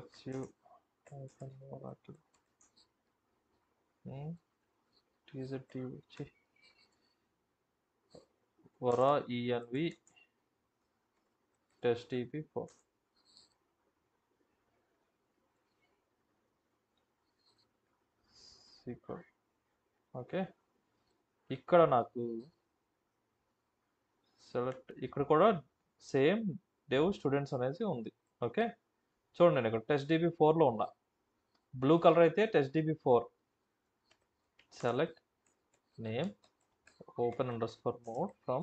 SU Oracle TZT Vora ENV test TP4 SQL. Okay, ఇక్కడ నాకు సెలెక్ట్, ఇక్కడ కూడా సేమ్ డెవ్ స్టూడెంట్స్ అనేది ఉంది. ఓకే, చూడండి నేను ఇక్కడ టెస్ట్ DB 4లో ఉన్నా, బ్లూ కలర్ అయితే test DB 4. Select name open_mode from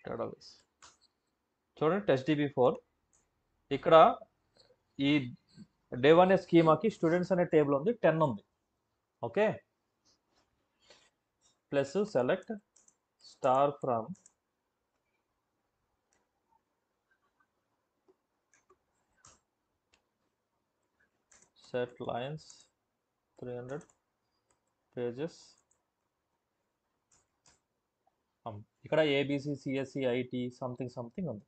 $database. చూడండి టెస్ట్ DB 4 ఇక్కడ ఈ డెవ్ అనే స్కీమాకి స్టూడెంట్స్ అనే టేబుల్ ఉంది, 10 ఉంది. Okay, plus select star from set lines 300 pages. ఇక్కడ ABC CSE IT సంథింగ్ ఉంది.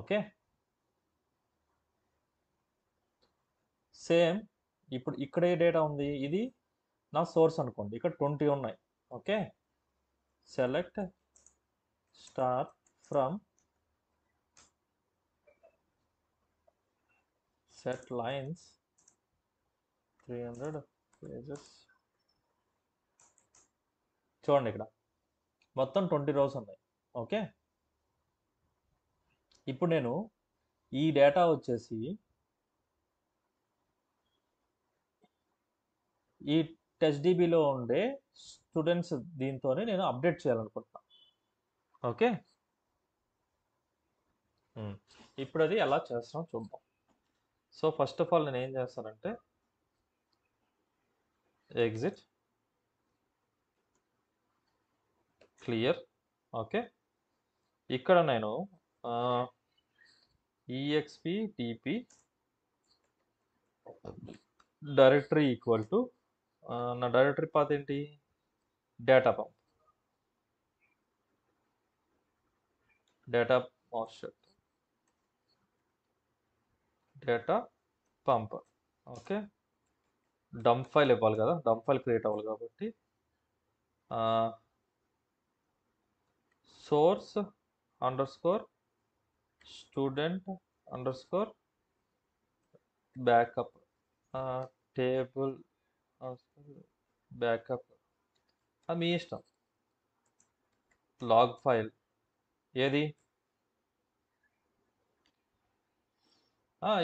ఓకే, సేమ్ ఇప్పుడు ఇక్కడ ఏ డేటా ఉంది, ఇది నా సోర్స్ అనుకోండి, ఇక్కడ 20 ఉన్నాయి. Okay, select star from set lines 300 pages. చూడండి ఇక్కడ మొత్తం 20 rows ఉన్నాయి. ఓకే, ఇప్పుడు నేను ఈ డేటా వచ్చేసి ఈ టెస్ట్ DBలో ఉండే స్టూడెంట్స్ దీంతోనే నేను అప్డేట్ చేయాలనుకుంటున్నా. ఓకే, ఇప్పుడు అది ఎలా చేస్తాం చూద్దాం. సో ఫస్ట్ ఆఫ్ ఆల్ నేను ఏం చేస్తానంటే ఎగ్జిట్ క్లియర్. ఓకే, ఇక్కడ నేను exp tp directory equal to నా డైరెక్టరీ పాత్ ఏంటి, data pump, data offset, data pump. Okay, dump file ఇవ్వాలి కదా, డంప్ ఫైల్ క్రియేట్ అవ్వాలి కాబట్టి source underscore student underscore backup table backup, అది మీ ఇష్టం. లాగ్ ఫైల్ ఏది,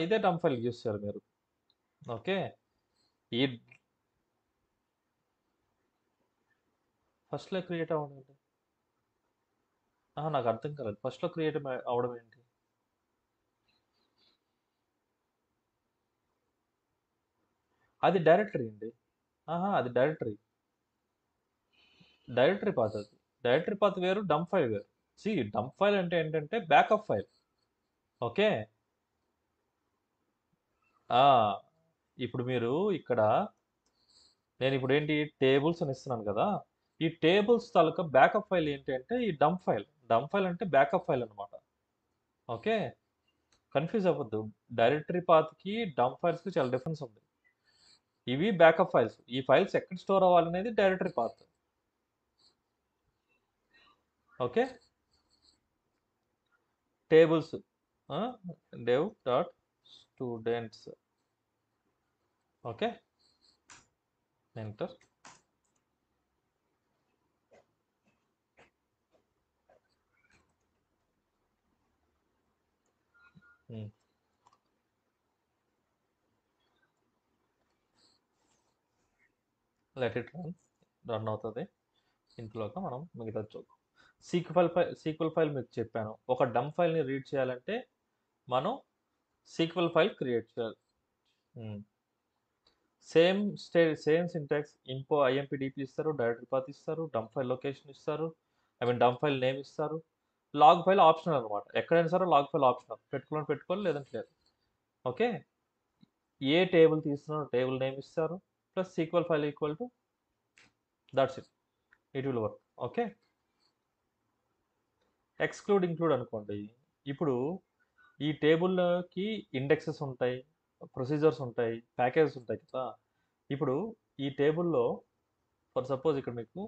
ఇదే డంప్ ఫైల్ యూస్ చేయాలి మీరు. ఓకే, ఈ ఫస్ట్లో క్రియేట్ అవ్వడం ఏంటి, నాకు అర్థం కాలేదు, ఫస్ట్లో క్రియేట్ అవ్వడం ఏంటి. అది డైరెక్టరీ అండి, అది డైరెక్టరీ పాత్, అది డైరెక్టరీ పాత్ వేరు, డంప్ ఫైల్ వేరు. డంప్ ఫైల్ అంటే ఏంటంటే బ్యాకప్ ఫైల్. ఓకే, ఇప్పుడు మీరు ఇక్కడ నేను ఇప్పుడు ఏంటి టేబుల్స్ అని ఇస్తున్నాను కదా, ఈ టేబుల్స్ తాలూకా బ్యాకప్ ఫైల్ ఏంటి అంటే ఈ డంప్ ఫైల్. డంప్ ఫైల్ అంటే బ్యాకప్ ఫైల్ అనమాట. ఓకే, కన్ఫ్యూజ్ అవ్వద్దు, డైరెక్టరీ పాత్కి డంప్ ఫైల్స్కి చాలా డిఫరెన్స్ ఉంది. ఇవి బ్యాకప్ ఫైల్స్, ఈ ఫైల్స్ ఎక్కడ స్టోర్ అవ్వాలనేది directory path. Okay, tables dev dot students. Okay, enter. Let it run అవుతుంది. ఇంట్లోకి మనం మిగతా చూద్దాం. సీక్వెల్ ఫైల్ మీకు చెప్పాను, ఒక డంప్ ఫైల్ని రీడ్ చేయాలంటే మనం సీక్వెల్ ఫైల్ క్రియేట్ చేయాలి. సేమ్ సింటాక్స్ ఇంపో ఐఎంపీ ఇస్తారు, డైరెక్టరీ పాత్ ఇస్తారు, డంప్ ఫైల్ లొకేషన్ ఇస్తారు, డంప్ ఫైల్ నేమ్ ఇస్తారు. లాగ్ ఫైల్ ఆప్షనల్ అనమాట. ఎక్కడైనా సరే లాగ్ ఫైల్ ఆప్షనల్, పెట్టుకోవాలి లేదంటే లేదు. ఓకే, ఏ టేబుల్ తీస్తున్నారో టేబుల్ నేమ్ ఇస్తారు, plus sequel file equal to that's it will work. Okay, exclude include అనుకోండి. ఇప్పుడు ఈ టేబుల్కి ఇండెక్సెస్ ఉంటాయి, ప్రొసీజర్స్ ఉంటాయి, ప్యాకేజెస్ ఉంటాయి కదా. ఇప్పుడు ఈ టేబుల్లో ఫర్ సపోజ్ ఇక్కడ మీకు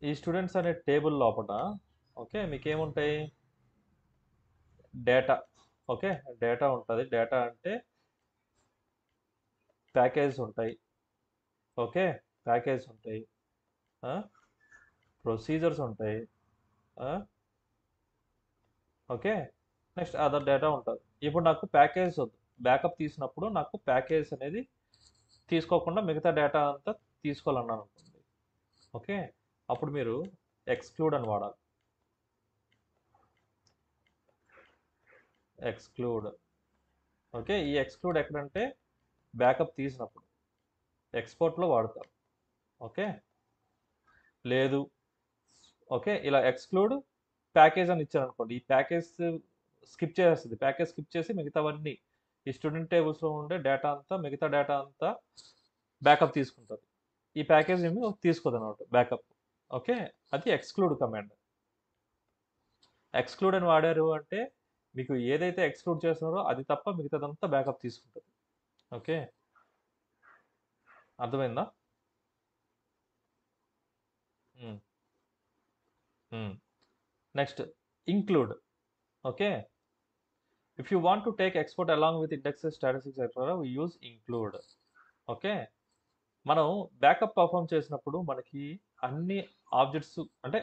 ఈ స్టూడెంట్స్ అనే టేబుల్ లోపల ఓకే మీకు ఏముంటాయి, డేటా. ఓకే, డేటా ఉంటుంది. డేటా అంటే ప్యాకేజెస్ ఉంటాయి. ఓకే, ప్యాకేజెస్ ఉంటాయి, ప్రొసీజర్స్ ఉంటాయి. ఓకే, నెక్స్ట్ అదర్ డేటా ఉంటుంది. ఇప్పుడు నాకు ప్యాకేజ్ వద్దు, బ్యాకప్ తీసినప్పుడు నాకు ప్యాకేజ్ అనేది తీసుకోకుండా మిగతా డేటా అంతా తీసుకోవాలన్నాను అనుకోండి. ఓకే, అప్పుడు మీరు ఎక్స్క్లూడ్ అని వాడాలి. ఎక్స్క్లూడ్. ఓకే, ఈ ఎక్స్క్లూడ్ ఎక్కడంటే బ్యాకప్ తీసినప్పుడు ఎక్స్పోర్ట్లో వాడతారు. ఓకే, లేదు ఓకే ఇలా ఎక్స్క్లూడ్ ప్యాకేజ్ అని ఇచ్చారనుకోండి, ఈ ప్యాకేజ్ స్కిప్ చేసేస్తుంది. ప్యాకేజ్ స్కిప్ చేసి మిగతావన్నీ ఈ స్టూడెంట్ టేబుల్స్లో ఉండే డేటా అంతా, మిగతా డేటా అంతా బ్యాకప్ తీసుకుంటుంది. ఈ ప్యాకేజ్ ఏమి తీసుకోదు అనమాట బ్యాకప్. ఓకే, అది ఎక్స్క్లూడ్ కమాండ్. ఎక్స్క్లూడ్ అని వాడారు అంటే మీకు ఏదైతే ఎక్స్క్లూడ్ చేస్తున్నారో అది తప్ప మిగతాదంతా బ్యాకప్ తీసుకుంటుంది. ఓకే, అర్థమైందా? Next include. Okay, if you want to take export along with indexes, statistics, etc., we use include. Okay, మనం బ్యాకప్ పర్ఫామ్ చేసినప్పుడు మనకి అన్ని ఆబ్జెక్ట్స్ అంటే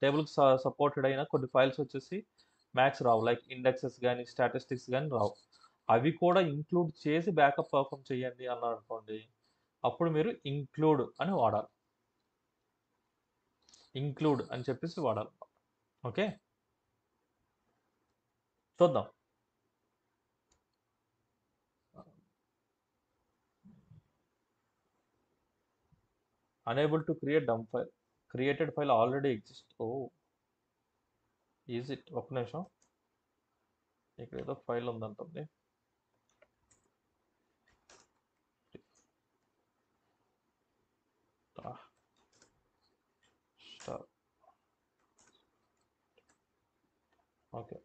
టేబుల్కి సపోర్టెడ్ అయిన కొన్ని ఫైల్స్ వచ్చేసి మ్యాక్స్ రావు, లైక్ ఇండెక్సెస్ కానీ స్టాటిస్టిక్స్ కానీ రావు. అవి కూడా ఇంక్లూడ్ చేసి బ్యాకప్ పర్ఫామ్ చేయండి అన్నారు అనుకోండి, అప్పుడు మీరు ఇంక్లూడ్ అని వాడాలి. ఇంక్లూడ్ అని చెప్పేసి వాడాలి. ఓకే, చూద్దాం. Unable to create dump file. Created file already exists. Oh, is it? ఒక నిమిషం, ఇక్కడ ఏదో ఫైల్ ఉందంటుంది. ఓకే,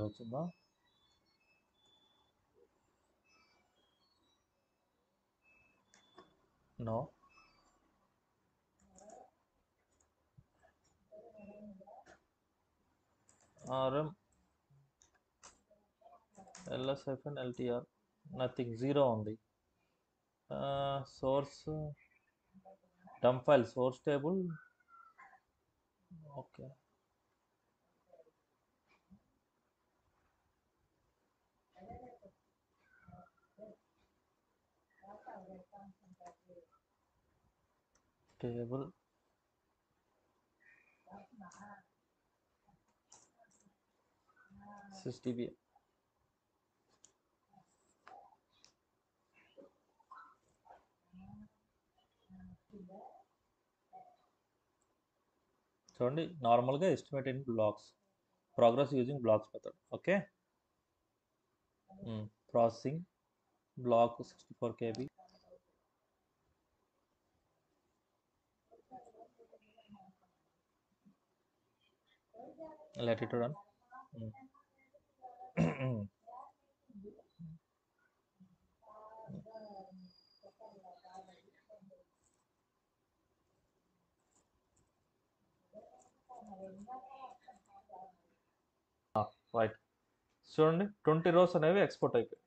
వచ్చిందా? No, rm ls-ltr nothing, zero ఉంది. Source dump file source table. Okay, table sysdb. చూడండి, నార్మల్గా estimate in blocks, progress using blocks method. Okay, processing block 64 KB. let it run. Right, చూడండి 20 రోస్ అనేవి export అయిపోయి,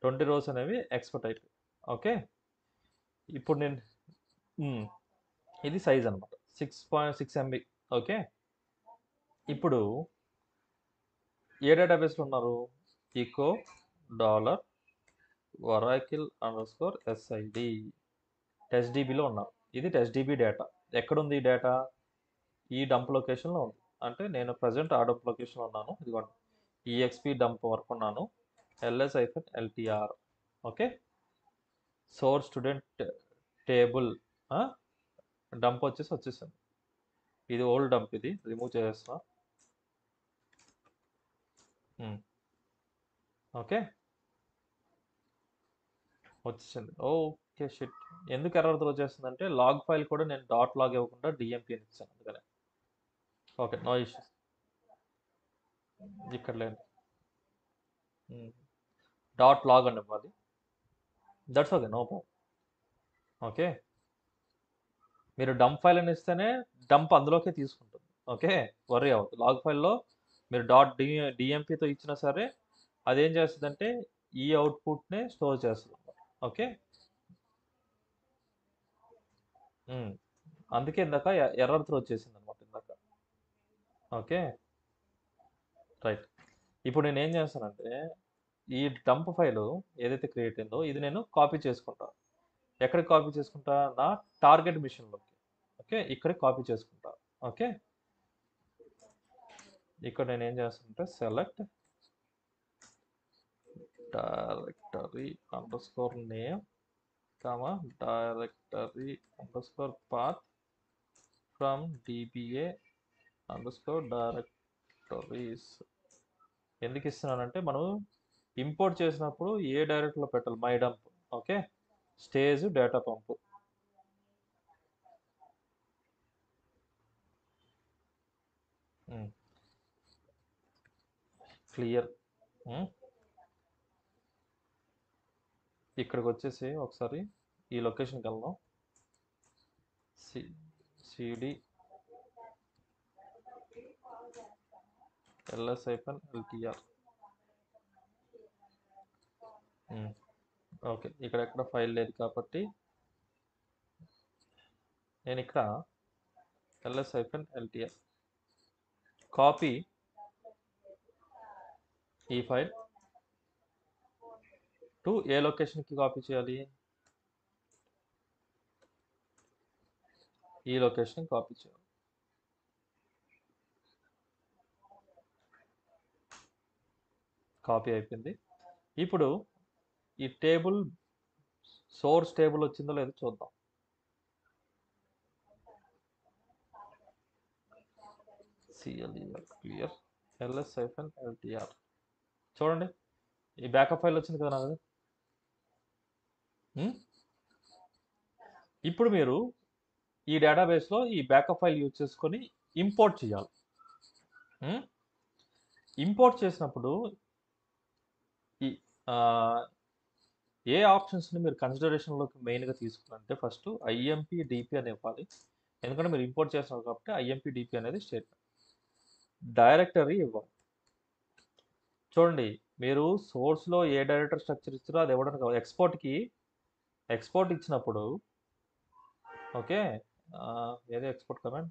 20 rose అనేవి export అయిపోయి. Okay, ఇప్పుడు నేను ఇది సైజ్ అనమాట 6.6 MB. ఓకే, ఇప్పుడు ఏ డేటాబేస్లో ఉన్నారు, echo dollar oracle underscore SID test డీబీలో ఉన్నాం. ఇది టెస్ట్ డీబీ డేటా. ఎక్కడుంది ఈ డేటా? ఈ డంప్ లొకేషన్లో ఉంది. అంటే నేను ప్రజెంట్ ఆ డంప్ లొకేషన్లో ఉన్నాను. ఇదిగోండి EXP డంప్ వరకు ఉన్నాను. ls-ltr okay. Source student table dump వచ్చేసింది. ఇది ఓల్డ్ డంప్, ఇది రిమూవ్ చేసేస్తున్నా. ఓకే వచ్చేసింది. Okay shit. ఎందుకు ఎర్రర్ త్రో చేస్తుందంటే లాగ్ ఫైల్ కూడా నేను డాట్ లాగ్ ఇవ్వకుండా డిఎంపీ అని ఇచ్చాను అందుకనే. Okay no issues. ఇక్కడ లేదు, డాట్ లాగ్ అని ఇవ్వాలి. That's okay, no problem. Okay మీరు డంప్ ఫైల్ అని ఇస్తేనే డంప్ అందులోకే తీసుకుంటుంది. ఓకే వరీ అవ్వదు. లాగ్ ఫైల్లో మీరు డాట్ డిఎంపీతో ఇచ్చినా సరే అదేం చేస్తుందంటే ఈ అవుట్పుట్నే స్టోర్ చేస్తుంది. ఓకే అందుకే ఇందాక ఎర్రర్ త్రో వచ్చేసింది అనమాట ఇందాక. Okay right. ఇప్పుడు నేను ఏం చేస్తానంటే ఈ డంప్ ఫైల్ ఏదైతే క్రియేట్ అయిందో ఇది నేను కాపీ చేసుకుంటా. ఎక్కడికి కాపీ చేసుకుంటా? నా టార్గెట్ మిషన్లోకి. ఓకే ఇక్కడికి కాపీ చేసుకుంటా. ఓకే ఇక్కడ నేను ఏం చేస్తానంటే select directory underscore name directory underscore path from dba underscore directories. ఎందుకు ఇస్తున్నానంటే మనం ఇంపోర్ట్ చేసినప్పుడు ఏ డైరెక్టరీలో పెట్టాలి? My dump. Okay stage data pump. Clear. ఇక్కడికి వచ్చేసి ఒకసారి ఈ లొకేషన్కి వెళ్దాం. cd ls-ltr. ఓకే ఇక్కడ ఎక్కడ ఫైల్ లేదు కాబట్టి నేను ఇక్కడ ls-ltr కాపీ ఈ ఫైల్ టు ఏ లొకేషన్కి కాపీ చేయాలి? ఈ లొకేషన్కి కాపీ చేయాలి. కాపీ అయిపోయింది. ఇప్పుడు ఈ టేబుల్ సోర్స్ టేబుల్ వచ్చిందో లేదో చూద్దాం. క్లియర్ ls-ltr చూడండి ఈ బ్యాకప్ ఫైల్ వచ్చింది కదా నాకు. ఇప్పుడు మీరు ఈ డేటాబేస్లో ఈ బ్యాకప్ ఫైల్ యూజ్ చేసుకొని ఇంపోర్ట్ చేయాలి. ఇంపోర్ట్ చేసినప్పుడు ఈ ఏ ఆప్షన్స్ని మీరు కన్సిడరేషన్లోకి మెయిన్గా తీసుకున్నారంటే ఫస్ట్ ఐఎంపీ డిపి అని ఇవ్వాలి. ఎందుకంటే మీరు ఇంపోర్ట్ చేస్తున్నారు కాబట్టి ఐఎంపీ డిపి అనేది స్టేట్మెంట్. డైరెక్టరీ ఇవ్వాలి. చూడండి మీరు సోర్స్లో ఏ డైరెక్టరీ స్ట్రక్చర్ ఇస్తారో అది ఇవ్వడానికి కావాలి. ఎక్స్పోర్ట్ ఇచ్చినప్పుడు ఓకే ఏదో ఎక్స్పోర్ట్ కమాండ్,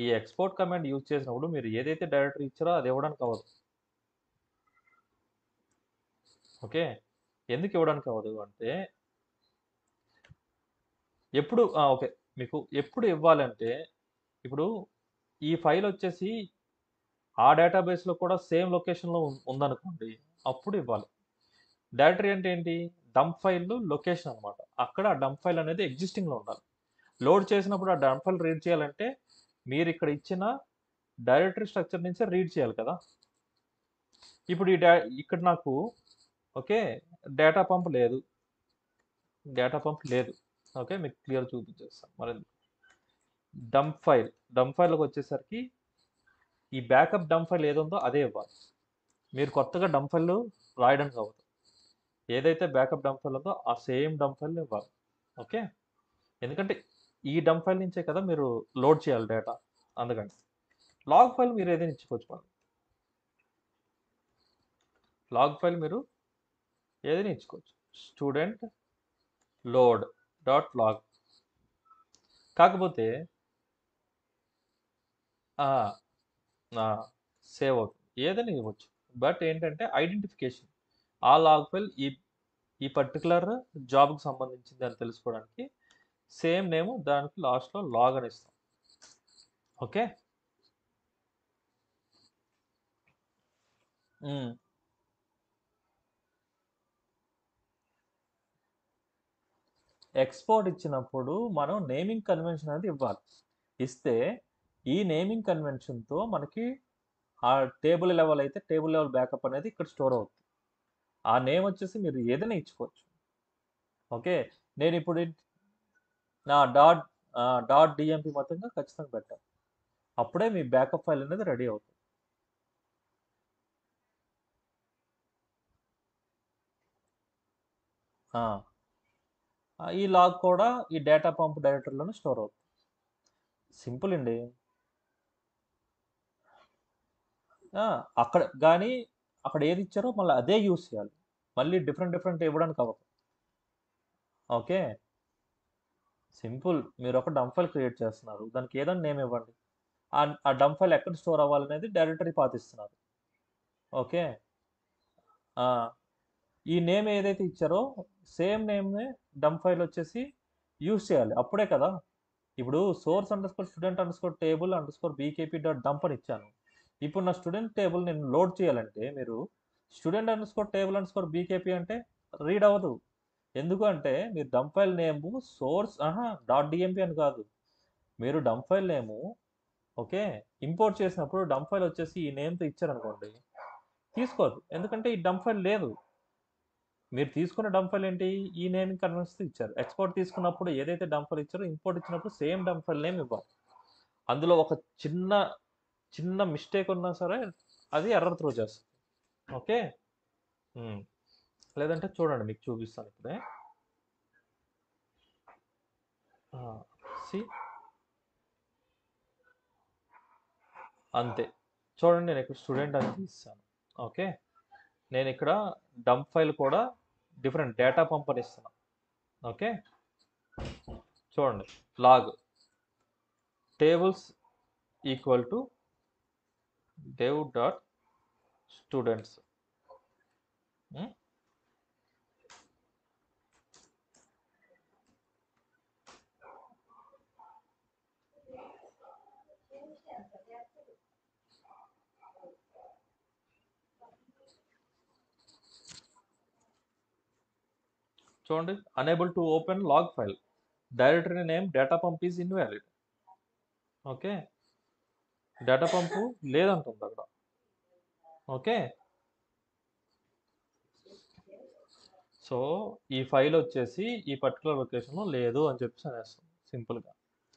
ఈ ఎక్స్పోర్ట్ కమాండ్ యూజ్ చేసినప్పుడు మీరు ఏదైతే డైరెక్టరీ ఇచ్చారో అది ఇవ్వడానికి అవ్వదు. ఓకే ఎందుకు ఇవ్వడానికి అవ్వదు అంటే ఎప్పుడు ఓకే మీకు ఎప్పుడు ఇవ్వాలంటే ఇప్పుడు ఈ ఫైల్ వచ్చేసి ఆ డేటాబేస్లో కూడా సేమ్ లొకేషన్లో ఉందనుకోండి అప్పుడు ఇవ్వాలి. డైరెక్టరీ అంటే ఏంటి? డంప్ ఫైల్ లొకేషన్ అనమాట. అక్కడ ఆ డంప్ ఫైల్ అనేది ఎగ్జిస్టింగ్లో ఉండాలి. లోడ్ చేసినప్పుడు ఆ డంప్ ఫైల్ రీడ్ చేయాలంటే మీరు ఇక్కడ ఇచ్చిన డైరెక్టరీ స్ట్రక్చర్ నుంచే రీడ్ చేయాలి కదా. ఇప్పుడు ఇక్కడ నాకు ఓకే డేటా పంప్ లేదు. ఓకే మీకు క్లియర్ చూపించేస్తాను. మరి డంప్ ఫైల్లోకి వచ్చేసరికి ఈ బ్యాకప్ డంప్ ఫైల్ ఏదో ఉందో అదే ఇవ్వాలి. మీరు కొత్తగా డంప్ ఫైల్ రాయడానికి అవ్వదు. ఏదైతే బ్యాకప్ డంప్ ఫైల్ ఉందో ఆ సేమ్ డంప్ ఫైల్ ఇవ్వాలి. ఓకే ఎందుకంటే ఈ డంప్ ఫైల్ నుంచే కదా మీరు లోడ్ చేయాలి డేటా. అందుకని లాగ్ ఫైల్ మీరు ఏదైనా ఇచ్చుకోవచ్చు. లాగ్ ఫైల్ మీరు ఏదైనా ఇచ్చుకోవచ్చు. Student load dot log. కాకపోతే సేవ్ అవుతుంది. ఏదైనా ఇవ్వచ్చు. బట్ ఏంటంటే ఐడెంటిఫికేషన్ ఆ లాగ్ ఫైల్ ఈ పర్టికులర్ జాబ్కి సంబంధించింది అని తెలుసుకోవడానికి సేమ్ నేమ్ దానికి లాస్ట్లో లాగ్ అని ఇస్తాం. ఓకే. ఎక్స్పోర్ట్ ఇచ్చినప్పుడు మనం నేమింగ్ కన్వెన్షన్ అనేది ఇవ్వాలి. ఇస్తే ఈ నేమింగ్ కన్వెన్షన్తో మనకి ఆ టేబుల్ లెవెల్ అయితే టేబుల్ లెవెల్ బ్యాకప్ అనేది ఇక్కడ స్టోర్ అవుతుంది. ఆ నేమ్ వచ్చేసి మీరు ఏదైనా ఇచ్చుకోవచ్చు. ఓకే. నేను ఇప్పుడు నా డాట్ డిఎంపి మొత్తంగా ఖచ్చితంగా పెట్టాలి. అప్పుడే మీ బ్యాకప్ ఫైల్ అనేది రెడీ అవుతుంది. ఈ లాగ్ కూడా ఈ డేటా పంప్ డైరెక్టరీలోనే స్టోర్ అవుతుంది. సింపుల్ అండి. అక్కడ కానీ అక్కడ ఏది ఇచ్చారో మళ్ళీ అదే యూస్ చేయాలి. మళ్ళీ డిఫరెంట్ ఇవ్వడానికి అవ్వదు. ఓకే. సింపుల్. మీరు ఒక డంప్ ఫైల్ క్రియేట్ చేస్తున్నారు. దానికి ఏదైనా నేమ్ ఇవ్వండి. ఆ డంప్ ఫైల్ ఎక్కడ స్టోర్ అవ్వాలనేది డైరెక్టరీ పాత్ ఇస్తున్నారు. ఓకే. ఈ నేమ్ ఏదైతే ఇచ్చారో సేమ్ నేమ్నే డంప్ ఫైల్ వచ్చేసి యూస్ చేయాలి. అప్పుడే కదా. ఇప్పుడు source underscore student underscore table underscore BKP dot dump అని ఇచ్చాను. ఇప్పుడు నా స్టూడెంట్ టేబుల్ నేను లోడ్ చేయాలంటే మీరు student underscore table underscore BKP అంటే రీడ్ అవ్వదు. ఎందుకు అంటే మీరు డంప్ ఫైల్ నేము సోర్స్ డాట్ డిఎంపీ అని కాదు. మీరు డంప్ ఫైల్ నేము ఓకే ఇంపోర్ట్ చేసినప్పుడు డంప్ ఫైల్ వచ్చేసి ఈ నేమ్తో ఇచ్చారనుకోండి తీసుకోదు. ఎందుకంటే ఈ డంప్ ఫైల్ లేదు. మీరు తీసుకున్న డంప్ ఫైల్ ఏంటి ఈ నేమ్ కన్వెన్స్తో ఇచ్చారు. ఎక్స్పోర్ట్ తీసుకున్నప్పుడు ఏదైతే డంప్ ఫైల్ ఇచ్చారో ఇంపోర్ట్ ఇచ్చినప్పుడు సేమ్ డంప్ ఫైల్ నేమ్ ఇవ్వాలి. అందులో ఒక చిన్న చిన్న మిస్టేక్ ఉన్నా సరే అది ఎర్రర్ త్రో చేస్తుంది. ఓకే. లేదంటే చూడండి మీకు చూపిస్తాను ఇప్పుడే. సి అంతే. చూడండి నేను ఇక్కడ స్టూడెంట్ అని తీస్తాను. ఓకే. నేను ఇక్కడ డంప్ ఫైల్ కూడా డిఫరెంట్ డేటా పంప్ అని ఇస్తున్నాను. ఓకే. చూడండి log tables equal to dev dot students. చూడండి unable to open log file, directory name data pump is invalid. Okay. Data pump లేదంటుంది అక్కడ. ఓకే. సో ఈ ఫైల్ వచ్చేసి ఈ పర్టికులర్ లొకేషన్లో లేదు అని చెప్పేసి అనేస్తాం సింపుల్గా.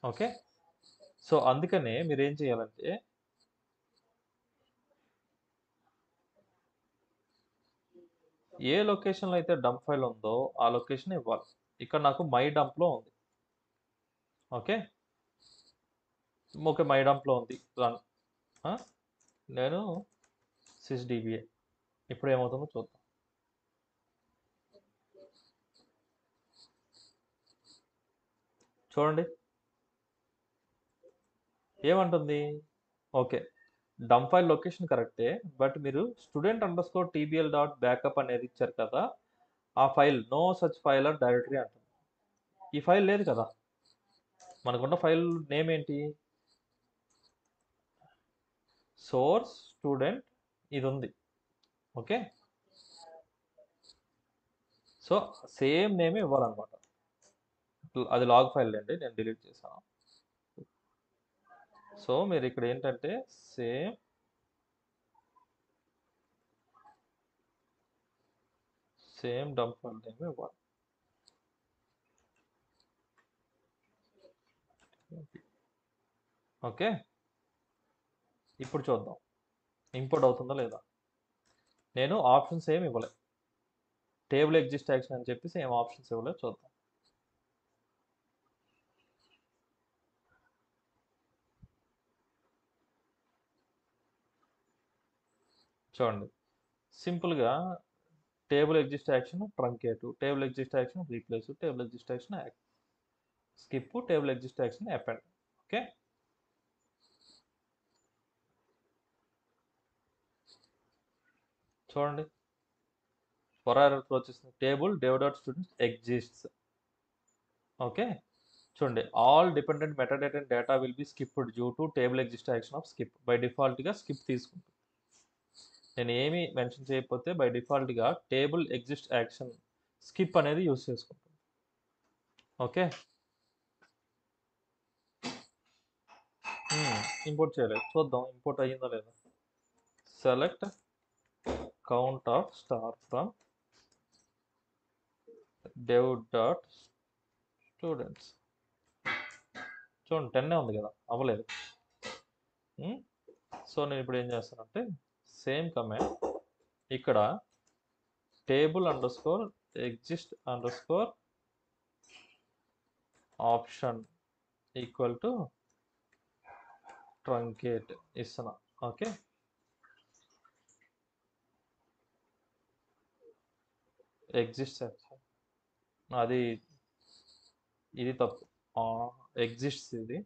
ఓకే. సో అందుకనే మీరు ఏం చేయాలంటే ఏ లొకేషన్లో అయితే డంప్ ఫైల్ ఉందో ఆ లొకేషన్ ఇవ్వాలి. ఇక్కడ నాకు మై డంప్లో ఉంది. ఓకే. ఓకే మై డంప్లో ఉంది రన్. నేను sysdba. ఇప్పుడు ఏమవుతుందో చూద్దాం. చూడండి ఏమంటుంది. ఓకే డంప్ ఫైల్ లొకేషన్ కరెక్టే, బట్ మీరు student underscore TBL dot backup అనేది ఇచ్చారు కదా, ఆ file no such file or directory అంటుంది. ఈ ఫైల్ లేదు కదా. మనకున్న ఫైల్ నేమ్ ఏంటి సోర్స్ స్టూడెంట్ ఇది ఉంది. ఓకే. సో సేమ్ నేమ్ ఇవ్వాలన్నమాట. అది లాగ్ ఫైల్ అండి, నేను డిలీట్ చేశాను. సో మీరు ఇక్కడ ఏంటంటే సేమ్ డంప్ ఫైల్ నేమ్ ఇవ్వాలి. ఓకే. ఇప్పుడు చూద్దాం ఇంపోర్ట్ అవుతుందా లేదా. నేను ఆప్షన్స్ ఏమి ఇవ్వలేదు. టేబుల్ ఎగ్జిస్ట్ యాక్షన్ అని చెప్పేసి ఏం ఆప్షన్స్ ఇవ్వలేదు. చూద్దాం. చూడండి సింపుల్గా table exist action truncate, table exist action replace, table exist action skip, table exist action append. Okay. చూడండి ఫర్ ఎర్రర్ వచ్చేసింది table dev dot students exists. Okay చూడండి all dependent metadata and data will be skipped due to table exist action of skip. By డిఫాల్ట్గా skip తీసుకుంటుంది. నేను ఏమి mention చేయకపోతే by డిఫాల్ట్గా table exist action skip అనేది use చేసుకుంటాం. ఓకే ఇంపోర్ట్ చేయలేదు, చూద్దాం ఇంపోర్ట్ అయ్యిందా లేదా. Select count of star from dev dot students. చూడండి 10 ఉంది కదా, అవ్వలేదు. సో నేను ఇప్పుడు ఏం చేస్తానంటే సేమ్ కమాండ్ ఇక్కడ table under score exist under score option equal to truncate ఇస్తున్నా. ఓకే ఎగ్జిస్ట్ అది ఇది తప్పు, ఎగ్జిస్ట్స్ ఇది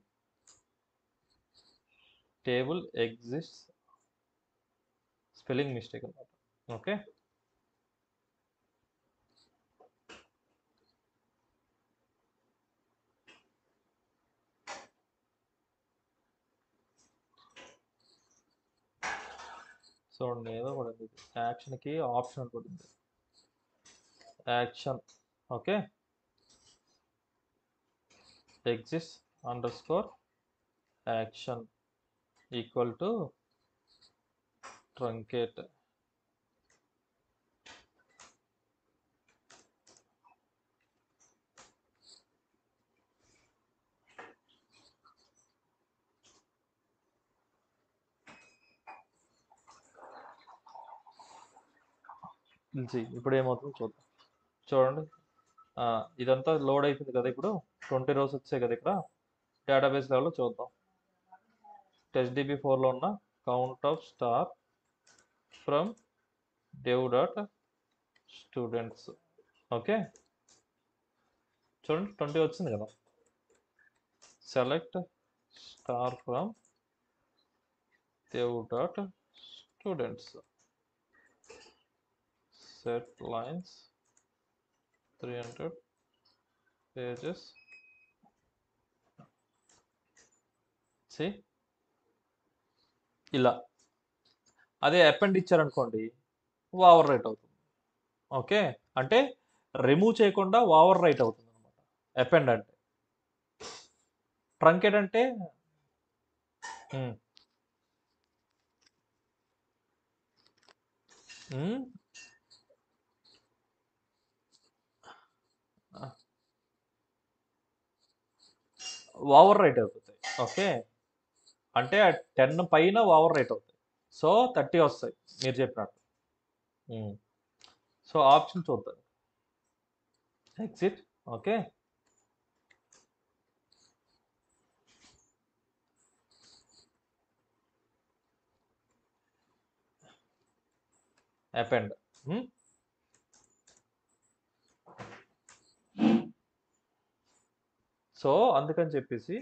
టేబుల్ ఎగ్జిస్ట్ స్పెల్లింగ్ మిస్టేక్ అన్నమాట. ఓకే చూడండి ఏదో పడింది, యాక్షన్కి ఆప్షన్ పడింది action. Okay exist under score action equal to truncate. ఇప్పుడు ఏమవుతుందో చూద్దాం. చూడండి ఇదంతా లోడ్ అయిపోయింది కదా, ఇప్పుడు 20 rows వచ్చాయి కదా ఇక్కడ డేటాబేస్ లెవెల్లో చూద్దాం. TestDB4లో ఉన్న count of star from dev dot students. Okay చూడండి 20 వచ్చింది కదా. Select star from dev dot students, set lines 300 pages. See ఇలా అదే అపెండ్ ఇచ్చారనుకోండి ఓవర్ రైట్ అవుతుంది. ఓకే అంటే రిమూవ్ చేయకుండా ఓవర్ రైట్ అవుతుంది అనమాట అపెండ్ అంటే. ట్రంకేట్ అంటే ఓవర్ రైట్ అవుతుంది. ఓకే అంటే 10 పైన ఓవర్ రైట్ అవుతాయి. సో 30 వస్తాయి మీరు చెప్పినట్టు. సో ఆప్షన్ చూద్దాం ఎగ్జిట్. Okay append. సో అందుకని చెప్పేసి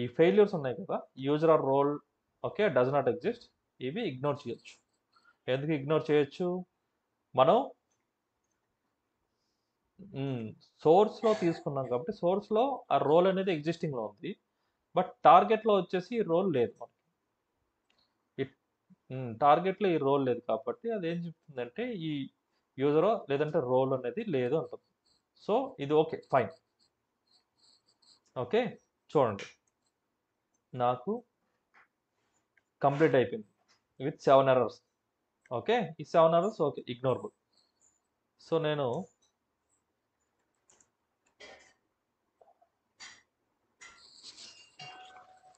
ఈ ఫెయిల్యూర్స్ ఉన్నాయి కదా, user or role okay does not exist, ఇవి ఇగ్నోర్ చేయొచ్చు. ఎందుకు ఇగ్నోర్ చేయొచ్చు, మనం సోర్స్లో తీసుకున్నాం కాబట్టి సోర్స్లో ఆ రోల్ అనేది ఎగ్జిస్టింగ్లో ఉంది, బట్ టార్గెట్లో వచ్చేసి ఈ రోల్ లేదు మనకి. టార్గెట్లో ఈ రోల్ లేదు కాబట్టి అది ఏం చెప్తుందంటే ఈ యూజరో లేదంటే రోల్ అనేది లేదు అంటుంది. సో ఇది ఓకే ఫైన్. ఓకే చూడండి నాకు కంప్లీట్ అయిపోయింది విత్ 7 errors. ఓకే ఈ 7 errors ఓకే ఇగ్నోరబుల్. సో నేను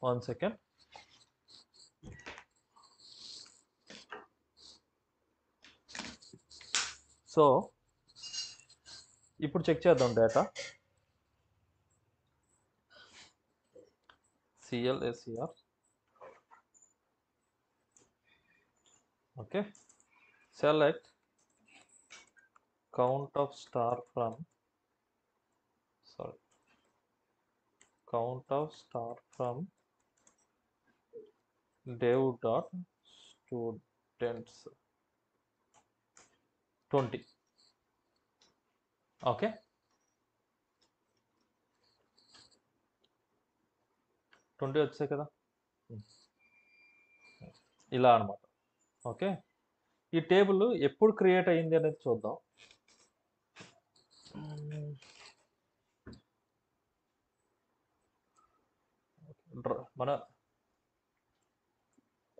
వన్ సెకండ్. సో ఇప్పుడు చెక్ చేద్దాం data. CLSER okay select count of star from dev dot students. 20. Okay, 20 వచ్చాయి కదా. ఇలా అనమాట. ఓకే, ఈ టేబుల్ ఎప్పుడు క్రియేట్ అయ్యింది అనేది చూద్దాం. మన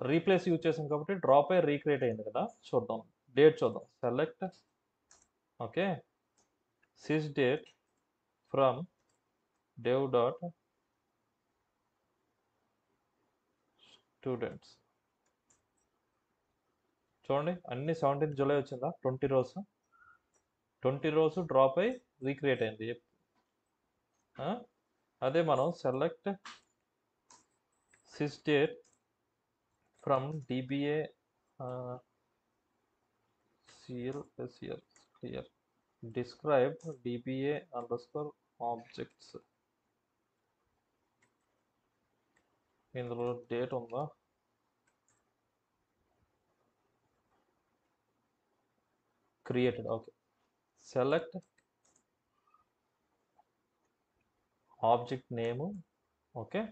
రీప్లేస్ యూజ్ చేసాం కాబట్టి డ్రాప్ అయ్యి రీక్రియేట్ అయింది కదా. చూద్దాం, డేట్ చూద్దాం. Select, okay, sys date from dev dot students. చూడండి, అన్ని 17 జూలై వచ్చిందా. 20 రోస్, 20 రోస్ డ్రాప్ అయ్యి రీక్రియేట్ అయింది. అదే మనం select sys date from dba clear describe dba underscore objects. ఇందులో డేట్ ఉందా? Created, okay. Select object name, okay,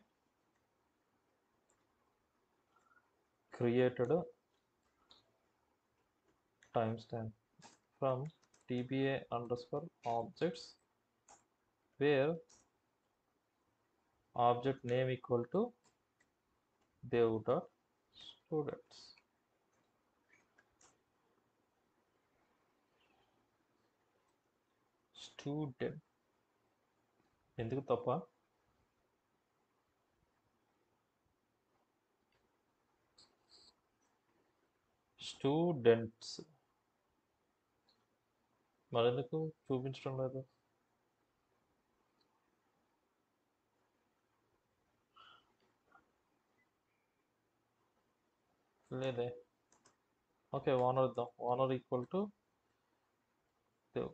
created timestamp from dba underscore objects where object name equal to dev dot students. Student ఎందుకు తప్ప? Students మరెందుకు చూపించడం లేదు? లేదే. Okay, owner ఇద్దాం. Owner equal to dev.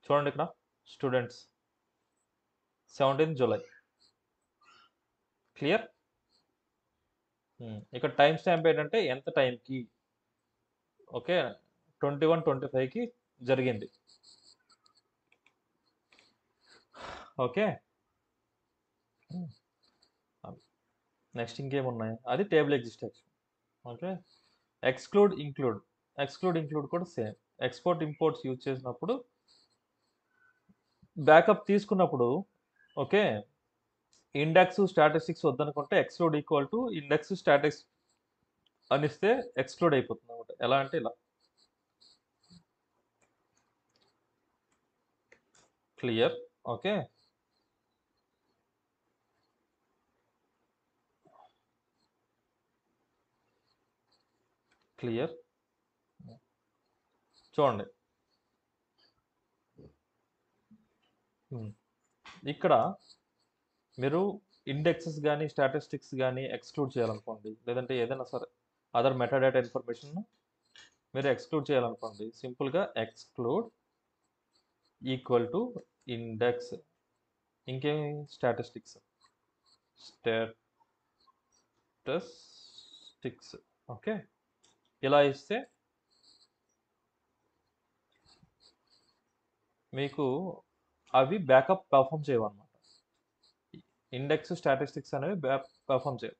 చూడండి ఇక్కడ స్టూడెంట్స్ 17 జూలై. క్లియర్. ఇక్కడ టైం స్టాంప్ ఏంటంటే ఎంత టైంకి, ఓకే, 21:25కి జరిగింది. ఓకే, నెక్స్ట్ ఇంకేమున్నాయి? అది table extension. Okay, exclude include. Exclude include కూడా సేమ్. ఎక్స్పోర్ట్ ఇంపోర్ట్స్ యూజ్ చేసినప్పుడు, బ్యాకప్ తీసుకున్నప్పుడు, ఓకే, ఇండెక్స్ స్టాటిస్టిక్స్ వద్దనుకుంటే exclude equal to index statics అనిస్తే ఎక్స్క్లూడ్ అయిపోతుంది అనమాట. ఎలా అంటే ఇలా. క్లియర్. Okay, clear. చూడండి ఇక్కడ మీరు ఇండెక్సెస్ కానీ స్టాటిస్టిక్స్ కానీ ఎక్స్క్లూడ్ చేయాలనుకోండి, లేదంటే ఏదైనా సరే అదర్ మెటాడేటా ఇన్ఫర్మేషన్ మీరు ఎక్స్క్లూడ్ చేయాలనుకోండి, సింపుల్గా ఎక్స్క్లూడ్ ఈక్వల్ టు ఇండెక్స్, ఇంకేమి స్టాటిస్టిక్స్, స్టాటిస్టిక్స్. ఓకే, ఇలా ఇస్తే మీకు అవి బ్యాకప్ పర్ఫామ్ చేయవన్నమాట. ఇండెక్స్ స్టాటిస్టిక్స్ అనేవి పర్ఫామ్ చేయవు.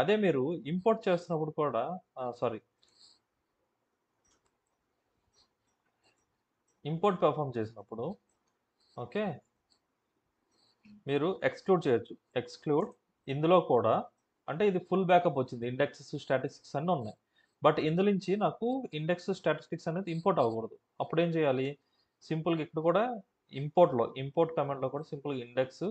అదే మీరు ఇంపోర్ట్ చేస్తున్నప్పుడు కూడా, సారీ, ఇంపోర్ట్ పర్ఫామ్ చేసినప్పుడు, ఓకే, మీరు ఎక్స్క్లూడ్ చేయొచ్చు. ఎక్స్క్లూడ్ ఇందులో కూడా, అంటే ఇది ఫుల్ బ్యాకప్ వచ్చింది, ఇండెక్సెస్ స్టాటిస్టిక్స్ అన్నీ ఉన్నాయి. బట్ ఇందులో నుంచి నాకు ఇండెక్స్ స్టాటిస్టిక్స్ అనేది ఇంపోర్ట్ అవ్వకూడదు. అప్పుడు ఏం చేయాలి? సింపుల్గా ఇక్కడ కూడా ఇంపోర్ట్ కమాండ్లో కూడా సింపుల్గా ఇండెక్స్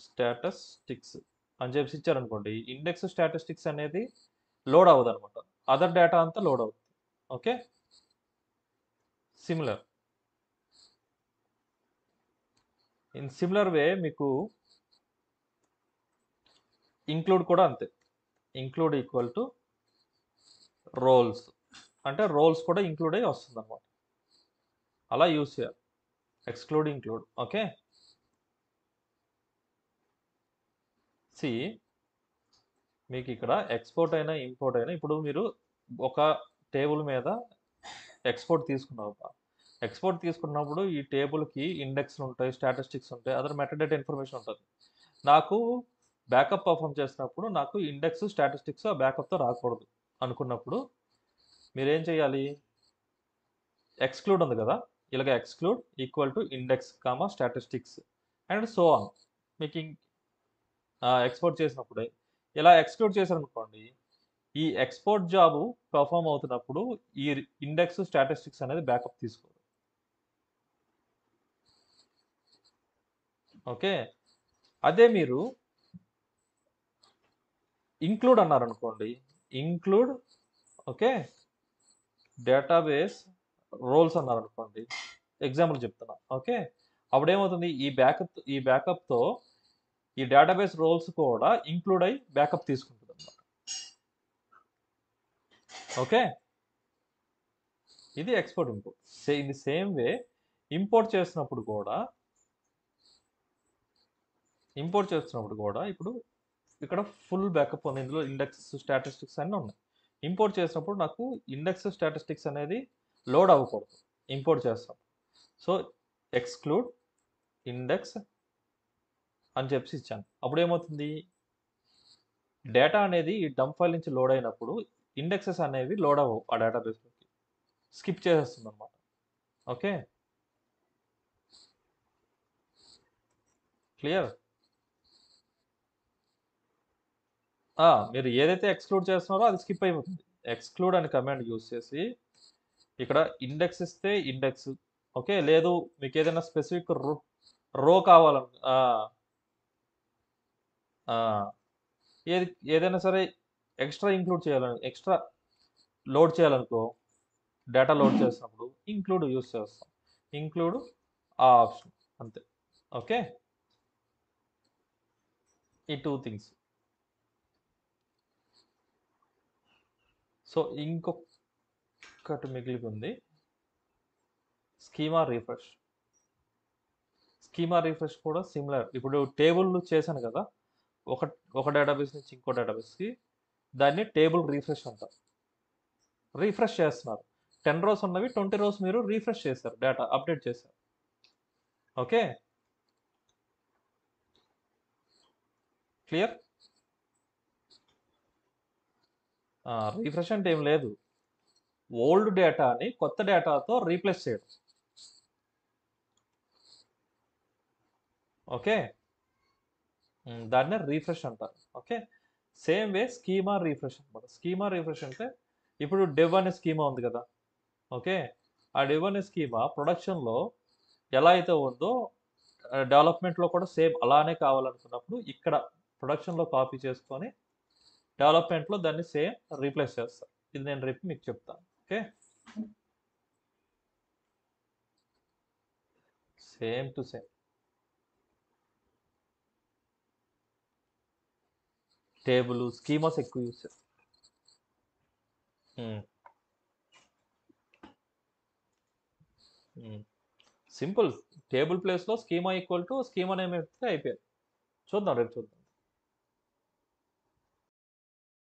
స్టాటిస్టిక్స్ అని చెప్పి ఇచ్చారనుకోండి, ఇండెక్స్ స్టాటిస్టిక్స్ అనేది లోడ్ అవ్వదు అనమాట. అదర్ డేటా అంతా లోడ్ అవుతుంది. Okay, similar. In similar way మీకు ఇంక్లూడ్ కూడా అంతే. ఇంక్లూడ్ ఈక్వల్ టు రోల్స్, అంటే రోల్స్ కూడా ఇంక్లూడ్ అయ్యి వస్తుంది అనమాట. అలా యూస్ చేయాలి. Exclude include. ఓకే, సి మీకు ఇక్కడ ఎక్స్పోర్ట్ అయినా ఇంపోర్ట్ అయినా, ఇప్పుడు మీరు ఒక టేబుల్ మీద ఎక్స్పోర్ట్ తీసుకున్నారు. ఎక్స్పోర్ట్ తీసుకున్నప్పుడు ఈ టేబుల్కి ఇండెక్స్లు ఉంటాయి, స్టాటిస్టిక్స్ ఉంటాయి, అదర్ మెటాడేటా ఇన్ఫర్మేషన్ ఉంటుంది. నాకు బ్యాకప్ పర్ఫామ్ చేసినప్పుడు నాకు ఇండెక్స్ స్టాటిస్టిక్స్ ఆ బ్యాకప్తో రాకూడదు అనుకున్నప్పుడు మీరేం చేయాలి? ఎక్స్క్లూడ్ ఉంది కదా, ఇలాగ exclude equal to index comma statistics and so on. మీకు ఎక్స్పోర్ట్ చేసినప్పుడే ఇలా ఎక్స్క్లూడ్ చేశారనుకోండి, ఈ ఎక్స్పోర్ట్ జాబ్ పర్ఫామ్ అవుతున్నప్పుడు ఈ ఇండెక్స్ స్టాటిస్టిక్స్ అనేది బ్యాకప్ తీసుకోదు. ఓకే, అదే మీరు ఇంక్లూడ్ అన్నారనుకోండి, ఇంక్లూడ్ ఓకే డేటాబేస్ రోల్స్ అన్నారనుకోండి, ఎగ్జాంపుల్ చెప్తున్నా. ఓకే, అప్పుడేమవుతుంది, ఈ బ్యాకప్తో ఈ డేటాబేస్ రోల్స్ కూడా ఇంక్లూడ్ అయ్యి బ్యాకప్ తీసుకుంటుంది అనమాట. ఓకే, ఇది ఎక్స్పోర్ట్ ఇంపోర్ట్. ఇది సేమ్ వే ఇంపోర్ట్ చేసినప్పుడు కూడా ఇప్పుడు ఇక్కడ ఫుల్ బ్యాకప్ ఉంది, ఇందులో ఇండెక్స్ స్టాటిస్టిక్స్ అన్నీ ఉన్నాయి. ఇంపోర్ట్ చేసినప్పుడు నాకు ఇండెక్స్ స్టాటిస్టిక్స్ అనేది లోడ్ అవ్వకూడదు ఇంపోర్ట్ చేస్తాం. సో ఎక్స్క్లూడ్ ఇండెక్స్ అని చెప్పి ఇచ్చాను. అప్పుడు ఏమవుతుంది, డేటా అనేది ఈ డంప్ ఫైల్ నుంచి లోడ్ అయినప్పుడు ఇండెక్సెస్ అనేవి లోడ్ అవ్వవు ఆ డేటాబేస్లోకి, స్కిప్ చేసేస్తుంది అనమాట. Okay, clear? మీరు ఏదైతే ఎక్స్క్లూడ్ చేస్తున్నారో అది స్కిప్ అయిపోతుంది. ఎక్స్క్లూడ్ అనే కమాండ్ యూస్ చేసి ఇక్కడ ఇండెక్స్ ఇస్తే ఇండెక్స్, ఓకే, లేదు మీకు ఏదైనా స్పెసిఫిక్ రో కావాలను ఏదైనా సరే ఎక్స్ట్రా ఇంక్లూడ్ చేయాలని, ఎక్స్ట్రా లోడ్ చేయాలనుకో, డేటా లోడ్ చేసినప్పుడు ఇంక్లూడ్ యూస్ చేస్తాం. ఇంక్లూడ్ ఆ ఆప్షన్ అంతే. ఓకే, ఈ 2 థింగ్స్. సో ఇంకొకటి మిగిలింది, స్కీమా రిఫ్రెష్. స్కీమా రిఫ్రెష్ కూడా సిమిలర్. ఇప్పుడు టేబుల్ చేశాను కదా, ఒక డేటాబేస్ నుంచి ఇంకో డేటాబేస్కి, దాన్ని టేబుల్ రిఫ్రెష్ అంటారు. రీఫ్రెష్ చేస్తున్నారు, 10 రోస్ ఉన్నవి 20 రోస్ మీరు రీఫ్రెష్ చేశారు, డేటా అప్డేట్ చేశారు. Okay, clear? రీఫ్రెష్ అంటే ఏం లేదు, ఓల్డ్ డేటాని కొత్త డేటాతో రీప్లేస్ చేయడం. ఓకే, దాన్నే రీఫ్రెష్ అంటారు. Okay, same way schema refresh అనమాట. స్కీమా రీఫ్రెష్ అంటే ఇప్పుడు డెవ్ అనే స్కీమా ఉంది కదా, ఓకే, ఆ డెవ్ అనే స్కీమా ప్రొడక్షన్లో ఎలా అయితే ఉందో డెవలప్మెంట్లో కూడా సేమ్ అలానే కావాలనుకున్నప్పుడు ఇక్కడ ప్రొడక్షన్లో కాపీ చేసుకొని డెవలప్మెంట్లో దాన్ని సేమ్ రీప్లేస్ చేస్తాను. ఇది నేను రేపు మీకు చెప్తాను. Okay, same to same table schemas ఎక్కువ యూస్ చేస్తాం. సింపుల్, టేబుల్ ప్లేస్లో schema equal to schema name అయితే అయిపోయాయి. చూద్దాం, రేపు చూద్దాం.